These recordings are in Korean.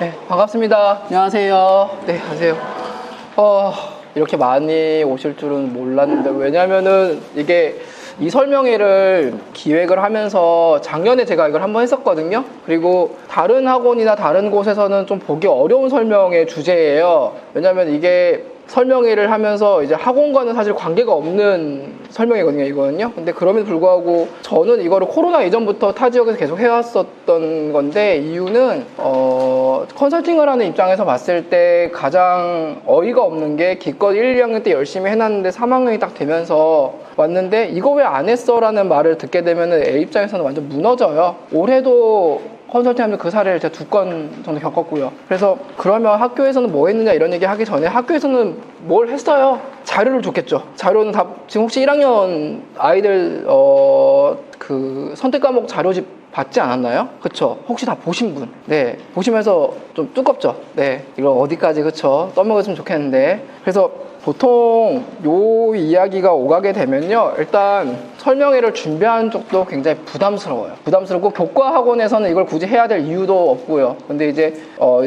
네, 반갑습니다. 안녕하세요. 네, 안녕하세요. 이렇게 많이 오실 줄은 몰랐는데, 왜냐면은 이게 이 설명회를 기획을 하면서 작년에 제가 이걸 한번 했었거든요. 그리고 다른 학원이나 다른 곳에서는 좀 보기 어려운 설명회 주제예요. 왜냐면 이게 설명회를 하면서 이제 학원과는 사실 관계가 없는 설명회거든요, 이거는요. 근데 그럼에도 불구하고 저는 이거를 코로나 이전부터 타 지역에서 계속 해왔었던 건데, 이유는 컨설팅을 하는 입장에서 봤을 때 가장 어이가 없는 게 기껏 1, 2학년 때 열심히 해놨는데 3학년이 딱 되면서 왔는데 이거 왜 안 했어? 라는 말을 듣게 되면 애 입장에서는 완전 무너져요. 올해도 컨설팅하면서 그 사례를 제가 2건 정도 겪었고요. 그래서 그러면 학교에서는 뭐 했느냐 이런 얘기 하기 전에 학교에서는 뭘 했어요? 자료를 줬겠죠. 자료는 다 지금 혹시 1학년 아이들 그 선택 과목 자료집 받지 않았나요? 그쵸? 혹시 다 보신 분? 네, 보시면서 좀 두껍죠? 네, 이거 어디까지 그쵸? 써먹었으면 좋겠는데. 그래서 보통 요 이야기가 오가게 되면요, 일단 설명회를 준비하는 쪽도 굉장히 부담스러워요. 부담스럽고 교과 학원에서는 이걸 굳이 해야 될 이유도 없고요. 근데 이제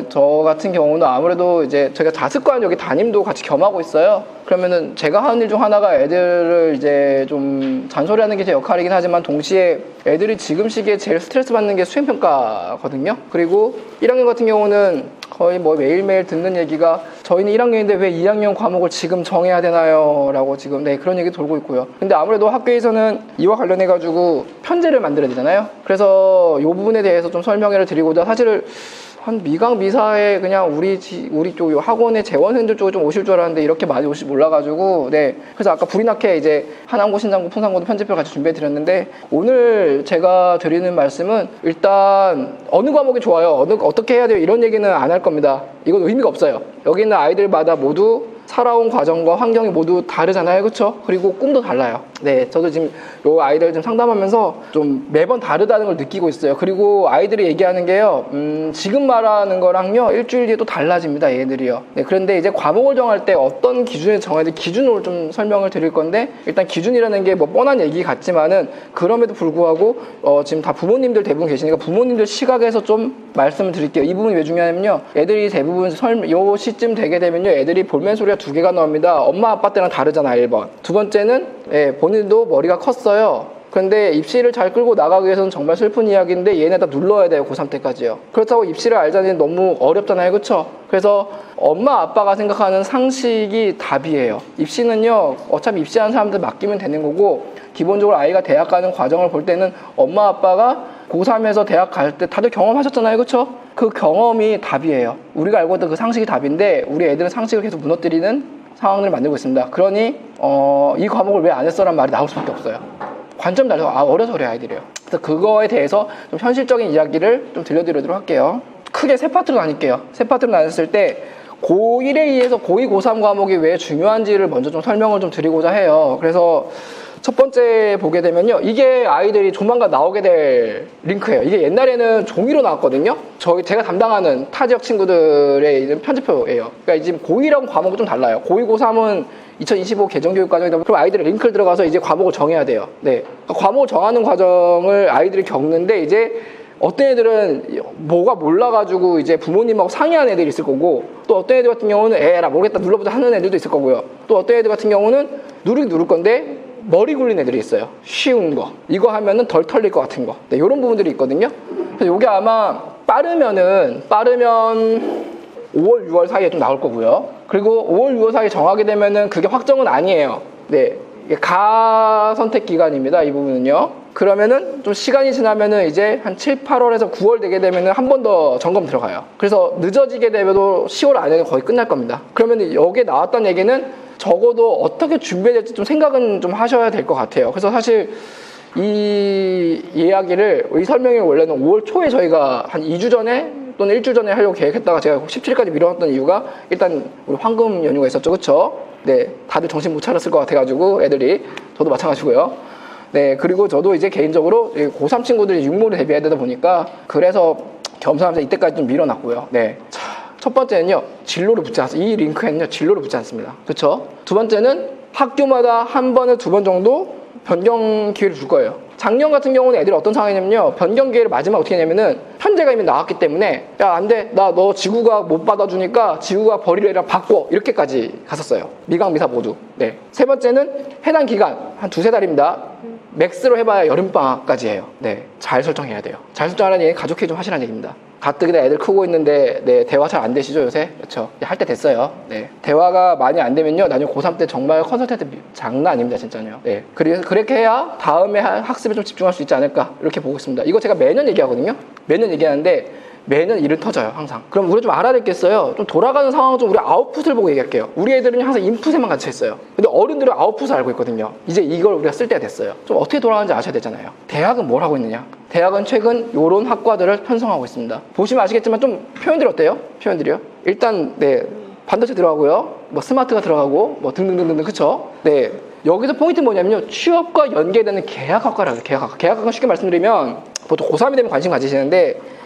저 같은 경우는 아무래도 이제 제가 자습관 여기 담임도 같이 겸하고 있어요. 그러면은 제가 하는 일 중 하나가 애들을 이제 좀 잔소리하는 게 제 역할이긴 하지만 동시에 애들이 지금 시기에 제일 스트레스 받는 게 수행평가거든요. 그리고 1학년 같은 경우는 거의 뭐 매일매일 듣는 얘기가 저희는 1학년인데 왜 2학년 과목을 지금 정해야 되나요? 라고 지금 그런 얘기 돌고 있고요. 근데 아무래도 학교에서는 이와 관련해 가지고 편제를 만들어야 되잖아요. 그래서 이 부분에 대해서 좀 설명회를 드리고자 사실 한 미강 미사에 그냥 우리 쪽 학원의 재원생들 쪽에 좀 오실 줄 알았는데 이렇게 많이 오실 줄 몰라가지고 그래서 아까 불이 나게 이제 한암고 신장고 풍산고도 편집을 같이 준비해 드렸는데 오늘 제가 드리는 말씀은 일단 어느 과목이 좋아요, 어떻게 해야 돼요 이런 얘기는 안 할 겁니다. 이건 의미가 없어요. 여기 있는 아이들마다 모두 살아온 과정과 환경이 모두 다르잖아요, 그렇죠? 그리고 꿈도 달라요. 네, 저도 지금 요 아이들 좀 상담하면서 좀 매번 다르다는 걸 느끼고 있어요. 그리고 아이들이 얘기하는 게요, 지금 말하는 거랑요 일주일 뒤에 또 달라집니다, 얘들이요. 네, 그런데 이제 과목을 정할 때 어떤 기준에 정해야 돼 기준으로 좀 설명을 드릴 건데, 일단 기준이라는 게 뭐 뻔한 얘기 같지만은 그럼에도 불구하고 지금 다 부모님들 대부분 계시니까 부모님들 시각에서 좀 말씀을 드릴게요. 이 부분이 왜 중요하냐면요, 애들이 대부분 요 시쯤 되게 되면요 애들이 볼멘 소리가 2개가 나옵니다. 엄마 아빠 때랑 다르잖아, 1번. 두 번째는 본인도 머리가 컸어요. 그런데 입시를 잘 끌고 나가기 위해서는 정말 슬픈 이야기인데 얘네 다 눌러야 돼요, 고3 때까지요. 그렇다고 입시를 알자니 너무 어렵잖아요, 그쵸? 그래서 엄마 아빠가 생각하는 상식이 답이에요. 입시는요 어차피 입시하는 사람들 맡기면 되는 거고, 기본적으로 아이가 대학 가는 과정을 볼 때는 엄마 아빠가 고3에서 대학 갈 때 다들 경험하셨잖아요, 그쵸? 그 경험이 답이에요. 우리가 알고 있던 그 상식이 답인데 우리 애들은 상식을 계속 무너뜨리는 상황을 만들고 있습니다. 그러니 이 과목을 왜 안 했어라는 말이 나올 수밖에 없어요. 관점 달라서 어려서 그래 아이들이에요. 그래서 그거에 대해서 좀 현실적인 이야기를 좀 들려드리도록 할게요. 크게 3파트로 나눌게요. 3파트로 나눴을 때 고1에 의해서 고2, 고3 과목이 왜 중요한지를 먼저 좀 설명을 좀 드리고자 해요. 그래서 첫 번째 보게 되면요, 이게 아이들이 조만간 나오게 될 링크예요. 이게 옛날에는 종이로 나왔거든요. 제가 담당하는 타 지역 친구들의 편집표예요. 그러니까 지금 고2랑 과목이 좀 달라요. 고2, 고3은 2025 개정교육과정이다. 그럼 아이들이 링크를 들어가서 이제 과목을 정해야 돼요. 네, 과목을 정하는 과정을 아이들이 겪는데, 이제 어떤 애들은 뭐가 몰라가지고 이제 부모님하고 상의하는 애들이 있을 거고, 또 어떤 애들 같은 경우는 에라 모르겠다 눌러보자 하는 애들도 있을 거고요. 또 어떤 애들 같은 경우는 누를 건데 머리 굴린 애들이 있어요. 쉬운 거, 이거 하면은 덜 털릴 것 같은 거. 네, 이런 부분들이 있거든요. 그래서 이게 아마 빠르면 5월, 6월 사이에 좀 나올 거고요. 그리고 5월, 6월 사이에 정하게 되면은 그게 확정은 아니에요. 네, 이게 가선택 기간입니다, 이 부분은요. 그러면은 좀 시간이 지나면은 이제 한 7, 8월에서 9월 되게 되면은 한 번 더 점검 들어가요. 그래서 늦어지게 되면도 10월 안에는 거의 끝날 겁니다. 그러면 여기에 나왔던 얘기는 적어도 어떻게 준비해야 될지 좀 생각은 좀 하셔야 될 것 같아요. 그래서 사실 이 이야기를, 이 설명을 원래는 5월 초에 저희가 한 2주 전에 또는 일주일 전에 하려고 계획했다가 제가 17일까지 미뤄놨던 이유가, 일단 우리 황금 연휴가 있었죠, 그쵸? 네, 다들 정신 못 차렸을 것 같아가지고 애들이, 저도 마찬가지고요. 네, 그리고 저도 이제 개인적으로 고3 친구들이 육모를 대비해야 되다 보니까 그래서 겸사하면서 이때까지 좀 밀어놨고요. 네. 첫 번째는요, 진로를 붙지 않습니다. 이 링크에는요, 진로를 붙지 않습니다. 그쵸? 두 번째는 학교마다 한 번에 2번 정도 변경 기회를 줄 거예요. 작년 같은 경우는 애들이 어떤 상황이냐면요. 변경 기회를 마지막 어떻게 했냐면은 현재가 이미 나왔기 때문에 야, 안 돼. 나 너 지구가 못 받아주니까 지구가 버릴 애랑 바꿔. 이렇게까지 갔었어요. 미강 미사 모두. 네. 세 번째는 해당 기간 한 두세 달입니다. 맥스로 해봐야 여름방학까지 해요. 네. 잘 설정해야 돼요. 잘 설정하라는 얘기는 가족회의 좀 하시라는 얘기입니다. 가뜩이나 애들 크고 있는데 네, 대화 잘 안 되시죠 요새? 그렇죠? 할 때 됐어요. 네. 대화가 많이 안 되면요 나중에 고3 때 정말 컨설턴트 장난 아닙니다 진짜요. 네. 그렇게 해야 다음에 학습에 좀 집중할 수 있지 않을까 이렇게 보고 있습니다. 이거 제가 매년 얘기하거든요. 매년 얘기하는데 매년 일은 터져요 항상. 그럼 우리 좀 알아야 되겠어요. 좀 돌아가는 상황을 좀 우리 아웃풋을 보고 얘기할게요. 우리 애들은 항상 인풋에만 갇혀 있어요. 근데 어른들은 아웃풋을 알고 있거든요. 이제 이걸 우리가 쓸 때가 됐어요. 좀 어떻게 돌아가는지 아셔야 되잖아요. 대학은 뭘 하고 있느냐? 대학은 최근 요런 학과들을 편성하고 있습니다. 보시면 아시겠지만 좀 표현들이 어때요? 표현들이요? 일단 네 반도체 들어가고요. 뭐 스마트가 들어가고 뭐 등등등등 그쵸? 네. 여기서 포인트 뭐냐면요. 취업과 연계되는 계약학과라고 해요. 계약학과는 쉽게 말씀드리면 보통 고3이 되면 관심 가지시는데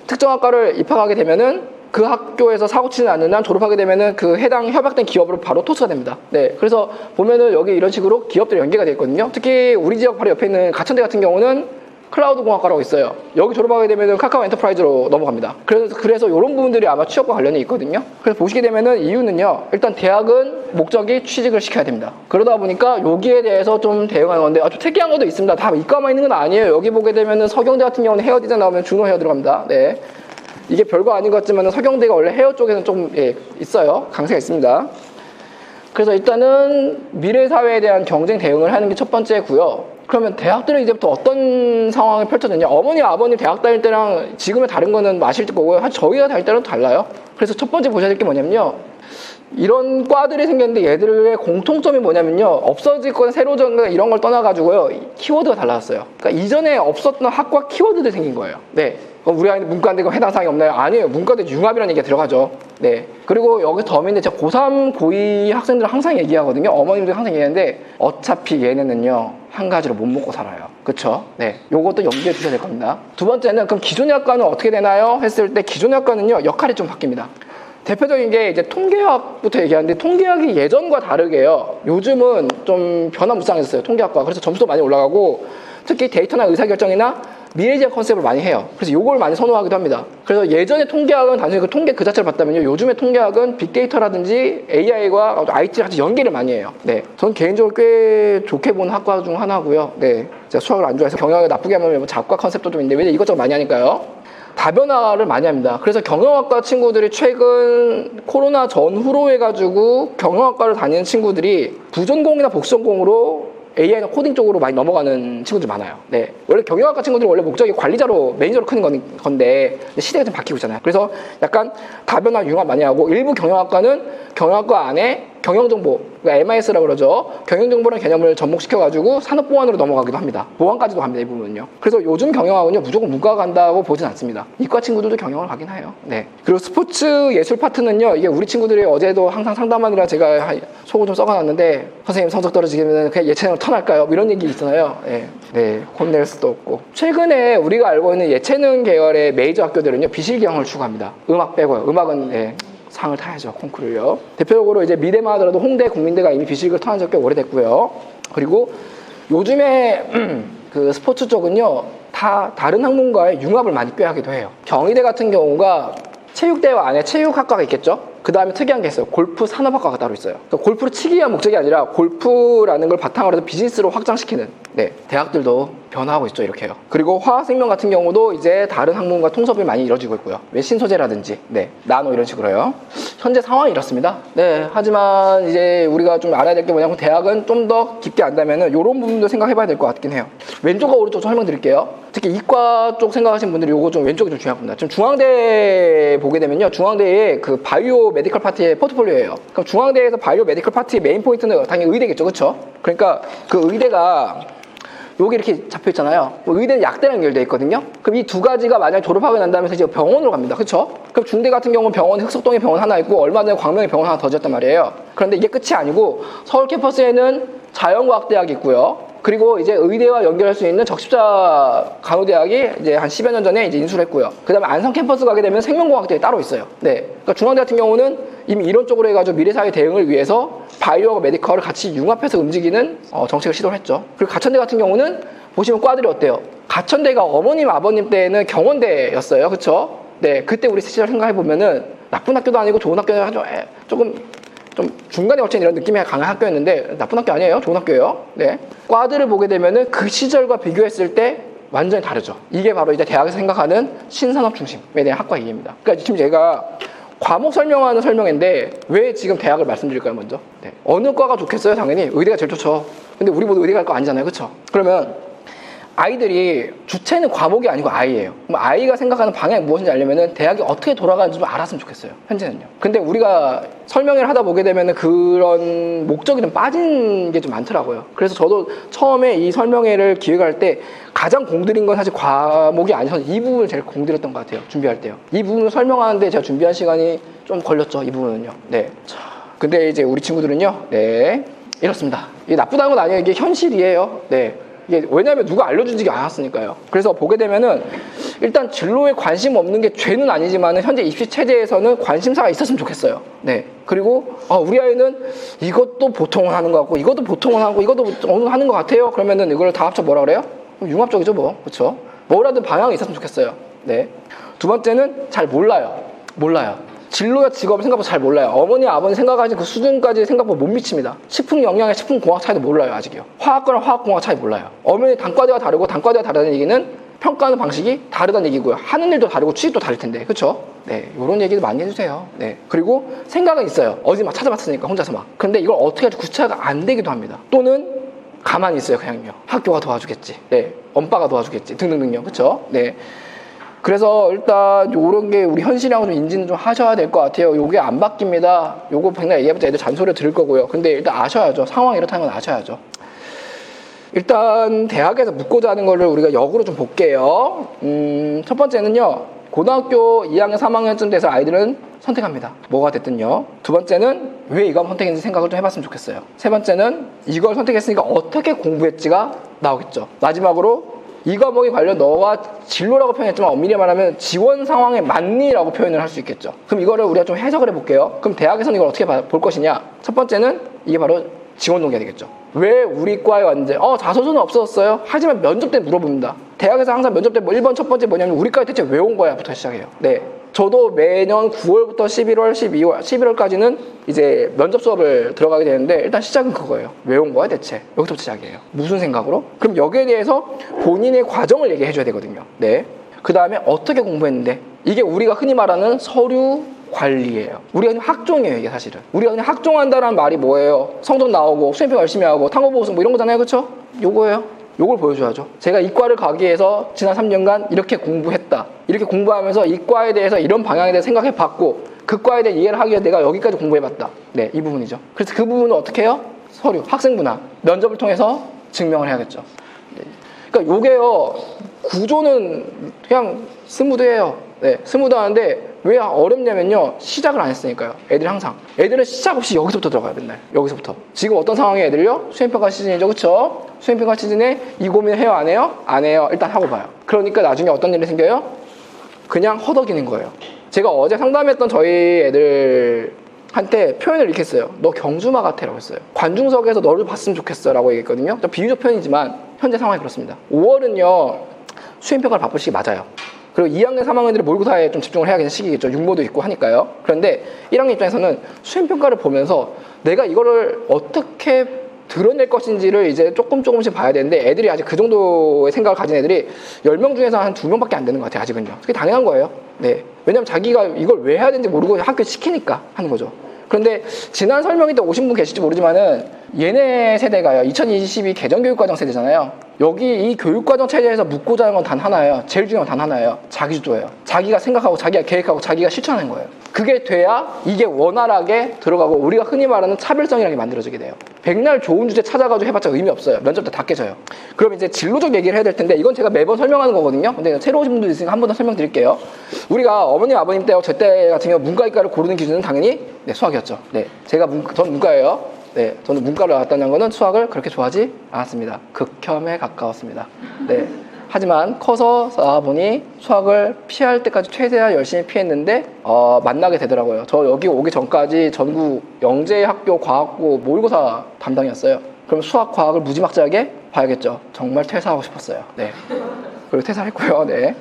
특정 학과를 입학하게 되면은 그 학교에서 사고 치지 않는 한 졸업하게 되면은 그 해당 협약된 기업으로 바로 토스가 됩니다. 네. 그래서 보면은 여기 이런 식으로 기업들이 연계가 되어 있거든요. 특히 우리 지역 바로 옆에 있는 가천대 같은 경우는 클라우드 공학과라고 있어요. 여기 졸업하게 되면은 카카오 엔터프라이즈로 넘어갑니다. 그래서 이런 부분들이 아마 취업과 관련이 있거든요. 그래서 보시게 되면은 이유는요. 일단 대학은 목적이 취직을 시켜야 됩니다. 그러다 보니까 여기에 대해서 좀 대응하는 건데 좀 특이한 것도 있습니다. 다 이과만 있는 건 아니에요. 여기 보게 되면은 서경대 같은 경우는 헤어 디자인 나오면 중노 헤어 들어갑니다. 네. 이게 별거 아닌 것 같지만 서경대가 원래 헤어 쪽에는 좀 있어요. 강세가 있습니다. 그래서 일단은 미래 사회에 대한 경쟁 대응을 하는 게 첫 번째고요. 그러면 대학들은 이제부터 어떤 상황이 펼쳐졌냐? 어머니, 아버님 대학 다닐 때랑 지금의 다른 거는 아실 거고요. 사실 저희가 다닐 때랑 달라요. 그래서 첫 번째 보셔야 될 게 뭐냐면요. 이런 과들이 생겼는데 얘들의 공통점이 뭐냐면요. 없어질 거나 새로 정거나 이런 걸 떠나가지고요. 키워드가 달라졌어요. 그러니까 이전에 없었던 학과 키워드들이 생긴 거예요. 네. 우리 아이는 문과인데 그럼 해당 사항이 없나요? 아니에요. 문과도 융합이라는 얘기가 들어가죠. 네. 그리고 여기서 더 있는데 제가 고3, 고2 학생들 항상 얘기하거든요. 어머님들 항상 얘기하는데 어차피 얘네는요. 한 가지로 못 먹고 살아요. 그쵸? 네. 요것도 염두에 두셔야 될 겁니다. 두 번째는 그럼 기존의 학과는 어떻게 되나요? 했을 때 기존의 학과는요. 역할이 좀 바뀝니다. 대표적인 게 이제 통계학부터 얘기하는데 통계학이 예전과 다르게요. 요즘은 좀 변화무쌍해졌어요. 통계학과. 그래서 점수도 많이 올라가고 특히 데이터나 의사결정이나 미래지향 컨셉을 많이 해요. 그래서 요걸 많이 선호하기도 합니다. 그래서 예전에 통계학은 단순히 그 통계 그 자체를 봤다면요. 요즘에 통계학은 빅데이터라든지 AI와 IT랑 같이 연계를 많이 해요. 네. 저는 개인적으로 꽤 좋게 보는 학과 중 하나고요. 네. 제가 수학을 안 좋아해서 경영학을 나쁘게 하면 뭐 작과 컨셉도 좀 있는데 왜냐면 이것저것 많이 하니까요. 다변화를 많이 합니다. 그래서 경영학과 친구들이 최근 코로나 전후로 해가지고 경영학과를 다니는 친구들이 부전공이나 복전공으로 AI나 코딩 쪽으로 많이 넘어가는 친구들 많아요. 네. 원래 경영학과 친구들은 원래 목적이 관리자로, 매니저로 크는 건데 시대가 좀 바뀌고 있잖아요. 그래서 약간 다변화 융합 많이 하고 일부 경영학과는 경영학과 안에 경영정보, 그러니까 MIS라고 그러죠. 경영정보라는 개념을 접목시켜가지고 산업보안으로 넘어가기도 합니다. 보안까지도 합니다, 이 부분은요. 그래서 요즘 경영학은요, 무조건 문과 간다고 보진 않습니다. 이과 친구들도 경영을 가긴 해요. 네. 그리고 스포츠 예술 파트는요, 이게 우리 친구들이 어제도 항상 상담하느라 제가 속을 좀 썩어놨는데, 선생님 성적 떨어지면 그냥 예체능을 턴할까요? 이런 얘기 있잖아요. 네. 네. 혼낼 수도 없고. 최근에 우리가 알고 있는 예체능 계열의 메이저 학교들은요, 비실경을 추구합니다. 음악 빼고요. 음악은, 네. 상을 타야죠, 콩쿠르요. 대표적으로 이제 미대만 하더라도 홍대, 국민대가 이미 비실기를 터한 지 꽤 오래됐고요. 그리고 요즘에 그 스포츠 쪽은요, 다 다른 학문과의 융합을 많이 꾀하기도 해요. 경희대 같은 경우가 체육대와 안에 체육학과가 있겠죠? 그 다음에 특이한 게 있어요. 골프 산업학과가 따로 있어요. 그러니까 골프를 치기 위한 목적이 아니라 골프라는 걸 바탕으로 해서 비즈니스로 확장시키는, 네, 대학들도 변화하고 있죠, 이렇게요. 그리고 화학생명 같은 경우도 이제 다른 학문과 통섭이 많이 이루어지고 있고요. 외신 소재라든지, 네, 나노 이런 식으로요. 현재 상황이 이렇습니다. 네, 하지만 이제 우리가 좀 알아야 될 게 뭐냐면 대학은 좀 더 깊게 안다면은 이런 부분도 생각해봐야 될 것 같긴 해요. 왼쪽과 오른쪽 좀 설명드릴게요. 특히 이과 쪽 생각하시는 분들이 요거 좀 왼쪽이 좀 중요합니다. 지금 중앙대 보게 되면요, 중앙대에 그 바이오 메디컬 파트의 포트폴리오예요. 그럼 중앙대에서 바이오 메디컬 파트의 메인 포인트는 당연히 의대겠죠, 그렇죠? 그러니까 그 의대가 여기 이렇게 잡혀 있잖아요. 의대는 약대랑 연결되어 있거든요. 그럼 이 두 가지가 만약 졸업하고 난 다음에 이제 병원으로 갑니다. 그렇죠? 그럼 중대 같은 경우는 병원, 흑석동에 병원 하나 있고 얼마 전에 광명에 병원 하나 더 지었단 말이에요. 그런데 이게 끝이 아니고 서울 캠퍼스에는 자연과학대학이 있고요. 그리고 이제 의대와 연결할 수 있는 적십자 간호대학이 이제 한 10여 년 전에 이제 인수를 했고요. 그 다음에 안성 캠퍼스 가게 되면 생명공학대학이 따로 있어요. 네. 그러니까 중앙대 같은 경우는 이미 이런 쪽으로 해가지고 미래사회 대응을 위해서 바이오와 메디컬을 같이 융합해서 움직이는 정책을 시도를 했죠. 그리고 가천대 같은 경우는 보시면 과들이 어때요? 가천대가 어머님 아버님 때는 경원대였어요. 그쵸? 네, 그때 우리 시절 생각해보면은 나쁜 학교도 아니고 좋은 학교는 조금 좀 중간에 걸친 이런 느낌이 강한 학교였는데 나쁜 학교 아니에요. 좋은 학교예요. 네. 과들을 보게 되면은 그 시절과 비교했을 때 완전히 다르죠. 이게 바로 이제 대학에서 생각하는 신산업 중심에 대한 학과 이해입니다. 그러니까 지금 제가 과목 설명하는 설명인데 왜 지금 대학을 말씀드릴까요, 먼저? 네. 어느 과가 좋겠어요? 당연히 의대가 제일 좋죠. 근데 우리 모두 의대 갈 거 아니잖아요. 그쵸? 그러면 아이들이 주체는 과목이 아니고 아이예요. 그럼 아이가 생각하는 방향이 무엇인지 알려면은 대학이 어떻게 돌아가는지 좀 알았으면 좋겠어요. 현재는요. 근데 우리가 설명을 하다 보게 되면은 그런 목적이 좀 빠진 게 좀 많더라고요. 그래서 저도 처음에 이 설명회를 기획할 때 가장 공들인 건 사실 과목이 아니어서 이 부분을 제일 공들였던 것 같아요. 준비할 때요. 이 부분을 설명하는데 제가 준비한 시간이 좀 걸렸죠. 이 부분은요. 네. 자, 근데 이제 우리 친구들은요. 네. 이렇습니다. 이게 나쁘다는 건 아니에요. 이게 현실이에요. 네. 이게 왜냐하면 누가 알려주지 않았으니까요. 그래서 보게 되면은 일단 진로에 관심 없는 게 죄는 아니지만 현재 입시 체제에서는 관심사가 있었으면 좋겠어요. 네. 그리고 우리 아이는 이것도 보통은 하는 것 같고 이것도 보통은 하고 이것도 어느 정도 하는 것 같아요. 그러면은 이걸 다 합쳐 뭐라 그래요? 융합적이죠, 뭐. 그렇죠? 뭐라든 방향이 있었으면 좋겠어요. 네. 두 번째는 잘 몰라요. 진로와 직업을 생각보다 잘 몰라요. 어머니, 아버님 생각하신 그 수준까지 생각보다 못 미칩니다. 식품영양의 식품공학 차이도 몰라요, 아직이요. 화학과랑 화학공학 차이 몰라요. 어머니 단과대가 다르고 단과대가 다르다는 얘기는 평가하는 방식이 다르다는 얘기고요. 하는 일도 다르고 취직도 다를 텐데, 그렇죠? 네, 이런 얘기도 많이 해주세요. 네, 그리고 생각은 있어요. 어디 막 찾아봤으니까 혼자서 막. 근데 이걸 어떻게 할지 구체화가 안 되기도 합니다. 또는 가만히 있어요, 그냥요. 학교가 도와주겠지. 네, 엄빠가 도와주겠지. 등등등요, 그렇죠? 네. 그래서 일단 요런 게 우리 현실이랑 좀 인지는 좀 하셔야 될 것 같아요. 요게 안 바뀝니다. 요거 백날 얘기해봤자 애들 잔소리 들을 거고요. 근데 일단 아셔야죠. 상황이 이렇다는 건 아셔야죠. 일단 대학에서 묻고자 하는 거를 우리가 역으로 좀 볼게요. 첫 번째는요. 고등학교 2학년, 3학년쯤 돼서 아이들은 선택합니다. 뭐가 됐든요. 두 번째는 왜 이거 선택했는지 생각을 좀 해봤으면 좋겠어요. 세 번째는 이걸 선택했으니까 어떻게 공부했지가 나오겠죠. 마지막으로 이 과목에 관련 너와 진로라고 표현했지만 엄밀히 말하면 지원 상황에 맞니라고 표현을 할 수 있겠죠. 그럼 이거를 우리가 좀 해석을 해볼게요. 그럼 대학에서는 이걸 어떻게 볼 것이냐. 첫 번째는 이게 바로 지원 동기가 되겠죠. 왜 우리 과에 왔는지 자소서는 없었어요. 하지만 면접 때 물어봅니다. 대학에서 항상 면접 때 1번 첫 번째 뭐냐면 우리 과에 대체 왜 온 거야 부터 시작해요. 네. 저도 매년 9월부터 11월, 12월, 11월까지는 이제 면접 수업을 들어가게 되는데 일단 시작은 그거예요. 왜 온 거야 대체? 여기서부터 시작이에요. 무슨 생각으로? 그럼 여기에 대해서 본인의 과정을 얘기해 줘야 되거든요. 네. 그 다음에 어떻게 공부했는데? 이게 우리가 흔히 말하는 서류 관리예요. 우리가 그냥 학종이에요, 이게 사실은. 우리가 그냥 학종한다라는 말이 뭐예요? 성적 나오고 수행평가 열심히 하고 탐구보고서 뭐 이런 거잖아요, 그렇죠? 요거예요. 요걸 보여줘야죠. 제가 이과를 가기 위해서 지난 3년간 이렇게 공부했다. 이렇게 공부하면서 이과에 대해서 이런 방향에 대해서 생각해봤고 그 과에 대해 이해를 하기 위해 내가 여기까지 공부해봤다. 네, 이 부분이죠. 그래서 그 부분은 어떻게 해요? 서류, 학생부나 면접을 통해서 증명을 해야겠죠. 네. 그러니까 요게요, 구조는 그냥 스무드해요. 네, 스무드하는데 왜 어렵냐면요, 시작을 안 했으니까요. 애들이 항상 애들은 시작 없이 여기서부터 들어가요. 맨날 여기서부터. 지금 어떤 상황에 애들요? 수행평가 시즌이죠, 그쵸? 수행평가 시즌에 이 고민을 해요, 안 해요? 안 해요. 일단 하고 봐요. 그러니까 나중에 어떤 일이 생겨요? 그냥 허덕이는 거예요. 제가 어제 상담했던 저희 애들한테 표현을 이렇게 했어요. 너 경주마 같아 라고 했어요. 관중석에서 너를 봤으면 좋겠어 라고 얘기했거든요. 비유적 표현이지만 현재 상황이 그렇습니다. 5월은요 수행평가를 바쁠 시기 맞아요. 그리고 2학년, 3학년들이 모의고사에 좀 집중을 해야 되는 시기겠죠. 육모도 있고 하니까요. 그런데 1학년 입장에서는 수행평가를 보면서 내가 이거를 어떻게 드러낼 것인지를 이제 조금씩 봐야 되는데 애들이 아직 그 정도의 생각을 가진 애들이 10명 중에서 한 2명밖에 안 되는 것 같아요. 아직은요. 그게 당연한 거예요. 네. 왜냐면 자기가 이걸 왜 해야 되는지 모르고 학교에 시키니까 하는 거죠. 그런데 지난 설명회 때 오신 분 계실지 모르지만은 얘네 세대가요. 2022 개정교육과정 세대잖아요. 여기 이 교육과정 체제에서 묻고자 하는 건 단 하나예요. 제일 중요한 건 단 하나예요. 자기주도예요. 자기가 생각하고 자기가 계획하고 자기가 실천하는 거예요. 그게 돼야 이게 원활하게 들어가고 우리가 흔히 말하는 차별성이라는 게 만들어지게 돼요. 백날 좋은 주제 찾아가지고 해봤자 의미 없어요. 면접 때 다 깨져요. 그럼 이제 진로적 얘기를 해야 될 텐데 이건 제가 매번 설명하는 거거든요. 근데 새로 오신 분들 있으니까 한 번 더 설명드릴게요. 우리가 어머님 아버님 때와 저 때 같은 경우 문과이과를 고르는 기준은 당연히 수학이었죠. 네, 저는 문과예요. 네, 저는 문과를 나왔다는 거는 수학을 그렇게 좋아하지 않았습니다. 극혐에 가까웠습니다. 네. 하지만 커서 보니 수학을 피할 때까지 최대한 열심히 피했는데 만나게 되더라고요. 저 여기 오기 전까지 전국 영재학교 과학고 모의고사 담당이었어요. 그럼 수학, 과학을 무지막지하게 봐야겠죠. 정말 퇴사하고 싶었어요. 네. 그리고 퇴사했고요. 네.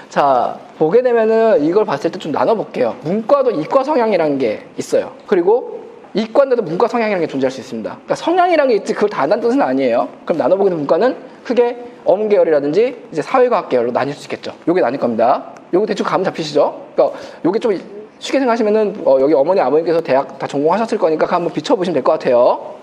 자, 보게 되면은 이걸 봤을 때 좀 나눠볼게요. 문과도 이과 성향이라는 게 있어요. 그리고 이과인데도 문과 성향이라는 게 존재할 수 있습니다. 그러니까 성향이라는 게 있지 그걸 다 한다는 뜻은 아니에요. 그럼 나눠보게 되면 문과는 크게 어문 계열이라든지 이제 사회과학 계열로 나뉠 수 있겠죠. 요게 나뉠 겁니다. 요거 대충 감 잡히시죠? 그러니까 요게 좀 쉽게 생각하시면은 여기 어머니 아버님께서 대학 다 전공하셨을 거니까 한번 비춰보시면 될 것 같아요.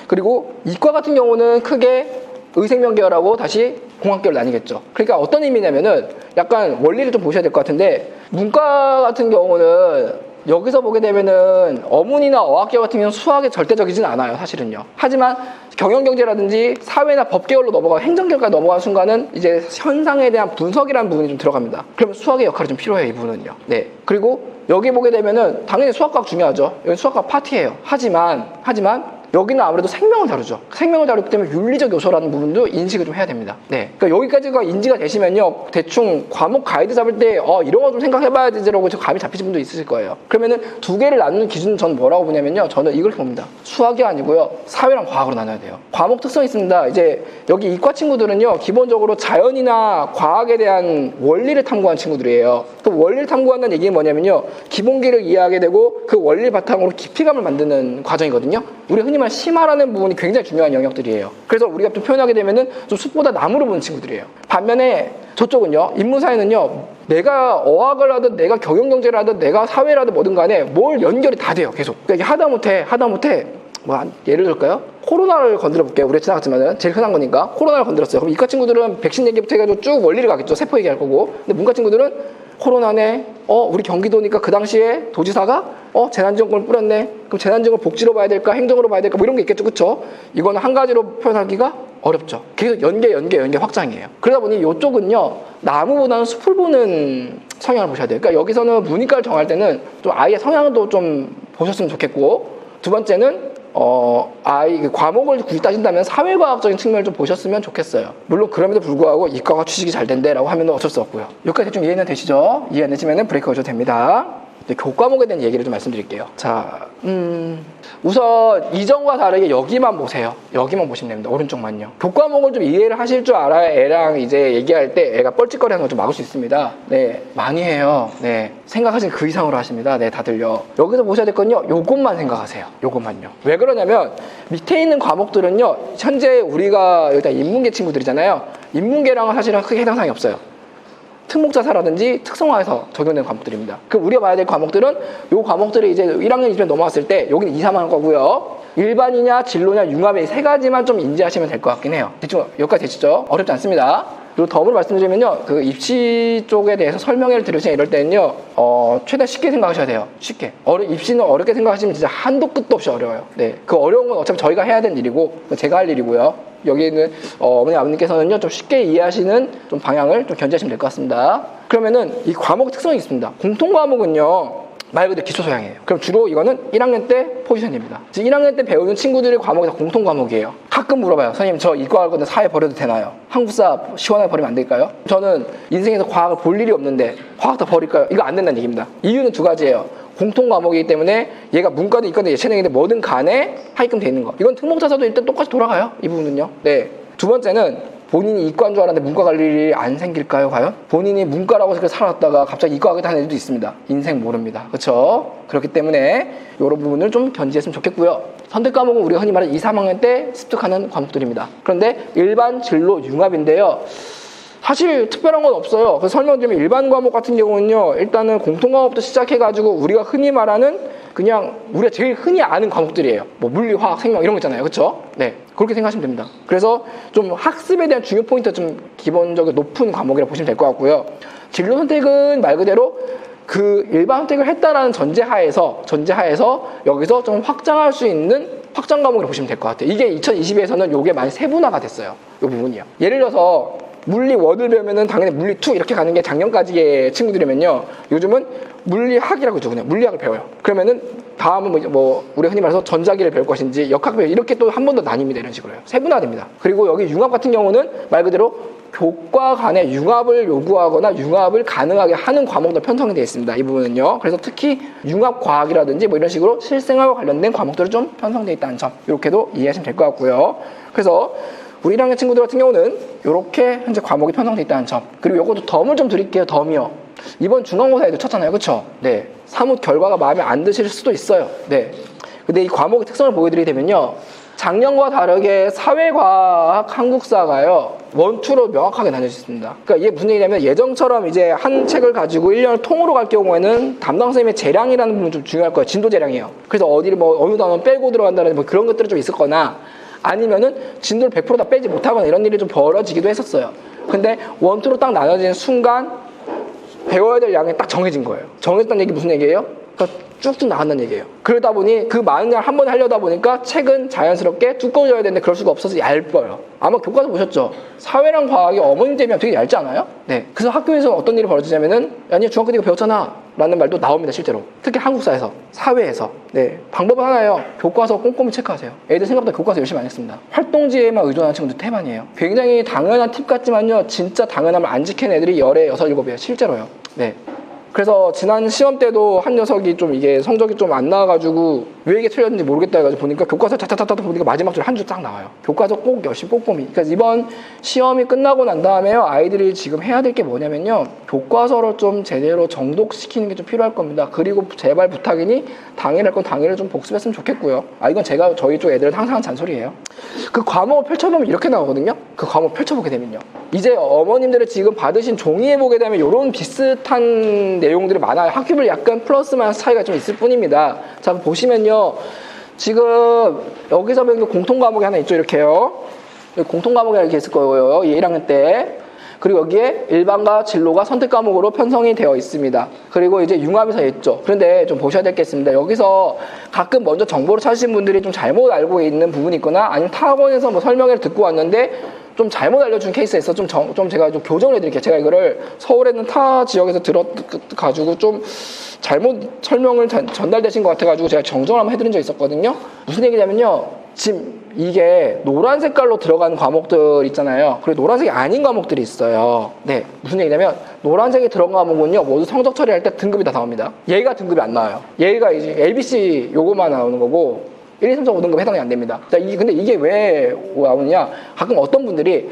그리고 이과 같은 경우는 크게 의생명 계열하고 다시 공학 계열 나뉘겠죠. 그러니까 어떤 의미냐면은 약간 원리를 좀 보셔야 될 것 같은데 문과 같은 경우는 여기서 보게 되면은 어문이나 어학계열 같은 경우는 수학에 절대적이진 않아요, 사실은요. 하지만 경영경제라든지 사회나 법계열로 넘어가고 행정계열까지 넘어가는 순간은 이제 현상에 대한 분석이라는 부분이 좀 들어갑니다. 그러면 수학의 역할이 좀 필요해요, 이 부분은요. 네. 그리고 여기 보게 되면은 당연히 수학과학 중요하죠. 여기 수학과학 파트예요. 하지만 여기는 아무래도 생명을 다루죠. 생명을 다루기 때문에 윤리적 요소라는 부분도 인식을 좀 해야 됩니다. 네. 그러니까 여기까지가 인지가 되시면요. 대충 과목 가이드 잡을 때, 이런 거 좀 생각해봐야 되지라고 감이 잡히신 분도 있으실 거예요. 그러면은 두 개를 나누는 기준은 저는 뭐라고 보냐면요. 저는 이걸 봅니다. 수학이 아니고요. 사회랑 과학으로 나눠야 돼요. 과목 특성이 있습니다. 이제 여기 이과 친구들은요. 기본적으로 자연이나 과학에 대한 원리를 탐구한 친구들이에요. 또 원리를 탐구한다는 얘기는 뭐냐면요. 기본기를 이해하게 되고 그 원리 바탕으로 깊이감을 만드는 과정이거든요. 우리 흔히 말하는 심화라는 부분이 굉장히 중요한 영역들이에요. 그래서 우리가 좀 표현하게 되면은 좀 숲보다 나무로 보는 친구들이에요. 반면에 저쪽은요, 인문사회는요, 내가 어학을 하든 내가 경영경제를 하든 내가 사회를 하든 뭐든 간에 뭘 연결이 다 돼요, 계속. 그러니까 하다못해 예를 들까요? 코로나를 건드려 볼게요. 우리가 지나갔지만은 제일 흔한 거니까 코로나를 건드렸어요. 그럼 이과 친구들은 백신 얘기부터 해가지고 쭉 원리를 가겠죠. 세포 얘기할 거고. 근데 문과 친구들은 코로나네. 우리 경기도니까 그 당시에 도지사가 재난지원금을 뿌렸네. 그럼 재난지원금을 복지로 봐야 될까, 행정으로 봐야 될까, 뭐 이런 게 있겠죠, 그렇죠? 이거는 한 가지로 표현하기가 어렵죠. 계속 연계 확장이에요. 그러다 보니 이쪽은요 나무보다는 숲을 보는 성향을 보셔야 돼요. 그러니까 여기서는 문이과를 정할 때는 좀 아이의 성향도 좀 보셨으면 좋겠고, 두 번째는 아이 과목을 굳이 따진다면 사회과학적인 측면을 좀 보셨으면 좋겠어요. 물론 그럼에도 불구하고 이과가 취직이 잘 된대라고 하면 어쩔 수 없고요. 여기까지 대충 이해는 되시죠? 이해 안 되시면 브레이크 거셔도 됩니다. 교과목에 대한 얘기를 좀 말씀드릴게요. 자, 우선 이전과 다르게 여기만 보세요. 여기만 보시면 됩니다. 오른쪽만요. 교과목을 좀 이해를 하실 줄 알아야 애랑 이제 얘기할 때 애가 뻘짓거리 하는 걸 좀 막을 수 있습니다. 네, 많이 해요. 네, 생각하신 그 이상으로 하십니다. 네, 다들요. 여기서 보셔야 될 건요, 요것만 생각하세요. 요것만요. 왜 그러냐면 밑에 있는 과목들은요, 현재 우리가 일단 인문계 친구들이잖아요. 인문계랑은 사실은 크게 해당 사항이 없어요. 특목자사라든지 특성화해서 적용된 과목들입니다. 그럼 우리가 봐야 될 과목들은 요 과목들이 이제 1학년 2년 넘어왔을 때 여기는 2, 3학년 거고요. 일반이냐 진로냐 융합의 세 가지만 좀 인지하시면 될 것 같긴 해요. 대충 여기까지 되시죠? 어렵지 않습니다. 그리고 덤으로 말씀드리면요, 그 입시 쪽에 대해서 설명회를 들으시냐 이럴 때는요, 최대한 쉽게 생각하셔야 돼요. 쉽게. 입시는 어렵게 생각하시면 진짜 한도 끝도 없이 어려워요. 네, 그 어려운 건 어차피 저희가 해야 되는 일이고 제가 할 일이고요. 여기 있는 어머니 아버님께서는요, 좀 쉽게 이해하시는 좀 방향을 좀 견지하시면 될 것 같습니다. 그러면은 이 과목 특성이 있습니다. 공통 과목은요, 말 그대로 기초 소양이에요. 그럼 주로 이거는 1학년 때 포지션입니다. 1학년 때 배우는 친구들의 과목이 다 공통 과목이에요. 가끔 물어봐요. 선생님, 저 이과 할 건데 사회 버려도 되나요? 한국사 시원하게 버리면 안 될까요? 저는 인생에서 과학을 볼 일이 없는데 과학 다 버릴까요? 이거 안 된다는 얘기입니다. 이유는 두 가지예요. 공통 과목이기 때문에 얘가 문과든 이과든 예체능인데 뭐든 간에 하게끔 돼 있는 거. 이건 특목자사도 일단 똑같이 돌아가요. 이 부분은요. 네. 두 번째는 본인이 이과인 줄 알았는데 문과 갈 일이 안 생길까요, 과연? 본인이 문과라고 해서 살았다가 갑자기 이과 하게 하는 애들도 있습니다. 인생 모릅니다. 그렇죠? 그렇기 때문에 이런 부분을 좀 견지했으면 좋겠고요. 선택 과목은 우리가 흔히 말하는 2, 3학년 때 습득하는 과목들입니다. 그런데 일반 진로 융합인데요. 사실 특별한 건 없어요. 그래서 설명드리면 일반 과목 같은 경우는요, 일단은 공통 과목부터 시작해가지고 우리가 흔히 말하는 그냥 우리가 제일 흔히 아는 과목들이에요. 뭐 물리, 화학, 생명 이런 거 있잖아요. 그렇죠? 네, 그렇게 생각하시면 됩니다. 그래서 좀 학습에 대한 중요 포인트가 좀 기본적으로 높은 과목이라고 보시면 될 것 같고요. 진로 선택은 말 그대로 그 일반 선택을 했다라는 전제하에서 여기서 좀 확장할 수 있는 확장 과목이라고 보시면 될 것 같아요. 이게 2022에서는 요게 많이 세분화가 됐어요. 요 부분이요. 예를 들어서 물리 1을 배우면은 당연히 물리 2 이렇게 가는 게 작년까지의 친구들이면요, 요즘은 물리학이라고 있죠. 그냥 물리학을 배워요. 그러면은 다음은 뭐 우리 흔히 말해서 전자기를 배울 것인지 역학 배울, 이렇게 또 한 번 더 나뉩니다. 이런 식으로요. 세분화됩니다. 그리고 여기 융합 같은 경우는 말 그대로 교과 간의 융합을 요구하거나 융합을 가능하게 하는 과목도 편성이 되어 있습니다. 이 부분은요. 그래서 특히 융합과학이라든지 뭐 이런 식으로 실생활과 관련된 과목들이 좀 편성되어 있다는 점, 이렇게도 이해하시면 될 것 같고요. 그래서 우리 1학년 친구들 같은 경우는 이렇게 현재 과목이 편성되어 있다는 점, 그리고 이것도 덤을 좀 드릴게요. 덤이요. 이번 중간고사에도 쳤잖아요. 그쵸? 네. 사뭇 결과가 마음에 안 드실 수도 있어요. 네. 근데 이 과목의 특성을 보여드리게 되면요, 작년과 다르게 사회과학, 한국사가요, 원투로 명확하게 나뉘어져 있습니다. 그러니까 이게 무슨 얘기냐면, 예정처럼 이제 한 책을 가지고 1년을 통으로 갈 경우에는 담당 선생님의 재량이라는 부분이 좀 중요할 거예요. 진도 재량이에요. 그래서 어디를 뭐 어느 단원 빼고 들어간다는 뭐 그런 것들이 좀 있을 거나, 아니면은 진도를 100% 다 빼지 못하거나 이런 일이 좀 벌어지기도 했었어요. 근데 원투로 딱 나눠지는 순간 배워야 될 양이 딱 정해진 거예요. 정해졌다는 얘기 무슨 얘기예요? 그러니까 쭉쭉 나간다는 얘기예요. 그러다 보니 그 많은 양을 한 번에 하려다 보니까 책은 자연스럽게 두꺼워져야 되는데 그럴 수가 없어서 얇아요. 아마 교과서 보셨죠? 사회랑 과학이 어머님 대비하면 되게 얇지 않아요? 네. 그래서 학교에서 어떤 일이 벌어지냐면은, 아니 중학교 때 이거 배웠잖아 라는 말도 나옵니다. 실제로. 특히 한국사에서, 사회에서. 네. 방법은 하나예요. 교과서 꼼꼼히 체크하세요. 애들 생각보다 교과서 열심히 안 했습니다. 활동지에만 의존하는 친구들 태반이에요. 굉장히 당연한 팁 같지만요, 진짜 당연함을 안 지키는 애들이 열에 6, 7이에요. 실제로요. 네. 그래서 지난 시험 때도 한 녀석이 좀 이게 성적이 좀 안 나와가지고 왜 이게 틀렸는지 모르겠다 해가지고 보니까 교과서 타타타타 보니까 마지막 줄 한 줄 딱 나와요. 교과서 꼭 열심히 꼼꼼히. 그러니까 이번 시험이 끝나고 난 다음에요, 아이들이 지금 해야 될 게 뭐냐면요, 교과서를 좀 제대로 정독시키는 게 좀 필요할 겁니다. 그리고 제발 부탁이니 당일 할 건 당일을 좀 복습했으면 좋겠고요. 이건 제가 저희 쪽 애들은 항상 하는 잔소리예요. 그 과목을 펼쳐보면 이렇게 나오거든요. 그 과목 펼쳐보게 되면요, 이제 어머님들이 지금 받으신 종이에 보게 되면 이런 비슷한 내용들이 많아요. 학교별 약간 플러스 마이너스 차이가 좀 있을 뿐입니다. 자, 보시면요, 지금 여기서 배운 게 공통 과목이 하나 있죠. 이렇게요. 공통 과목이 이렇게 있을 거예요. 1학년 때. 그리고 여기에 일반과 진로가 선택 과목으로 편성이 되어 있습니다. 그리고 이제 융합에서 있죠. 그런데 좀 보셔야 될 게 있습니다. 여기서 가끔 먼저 정보를 찾으신 분들이 좀 잘못 알고 있는 부분이 있거나, 아니면 타 학원에서 뭐 설명회를 듣고 왔는데 좀 잘못 알려준 케이스가 있어. 좀 제가 좀 교정을 해드릴게요. 제가 이거를 서울에 있는 타 지역에서 들어가지고 좀 잘못 설명을 전달되신 것 같아가지고 제가 정정을 한번 해드린 적이 있었거든요. 무슨 얘기냐면요, 지금 이게 노란 색깔로 들어가는 과목들 있잖아요. 그리고 노란색이 아닌 과목들이 있어요. 네, 무슨 얘기냐면 노란색이 들어간 과목은요, 모두 성적 처리할 때 등급이 다 나옵니다. 얘가 등급이 안 나와요. 얘가 이제 ABC 요거만 나오는 거고 1, 2, 3, 4, 5등급 해당이 안 됩니다. 자, 근데 이게 왜 나오느냐, 가끔 어떤 분들이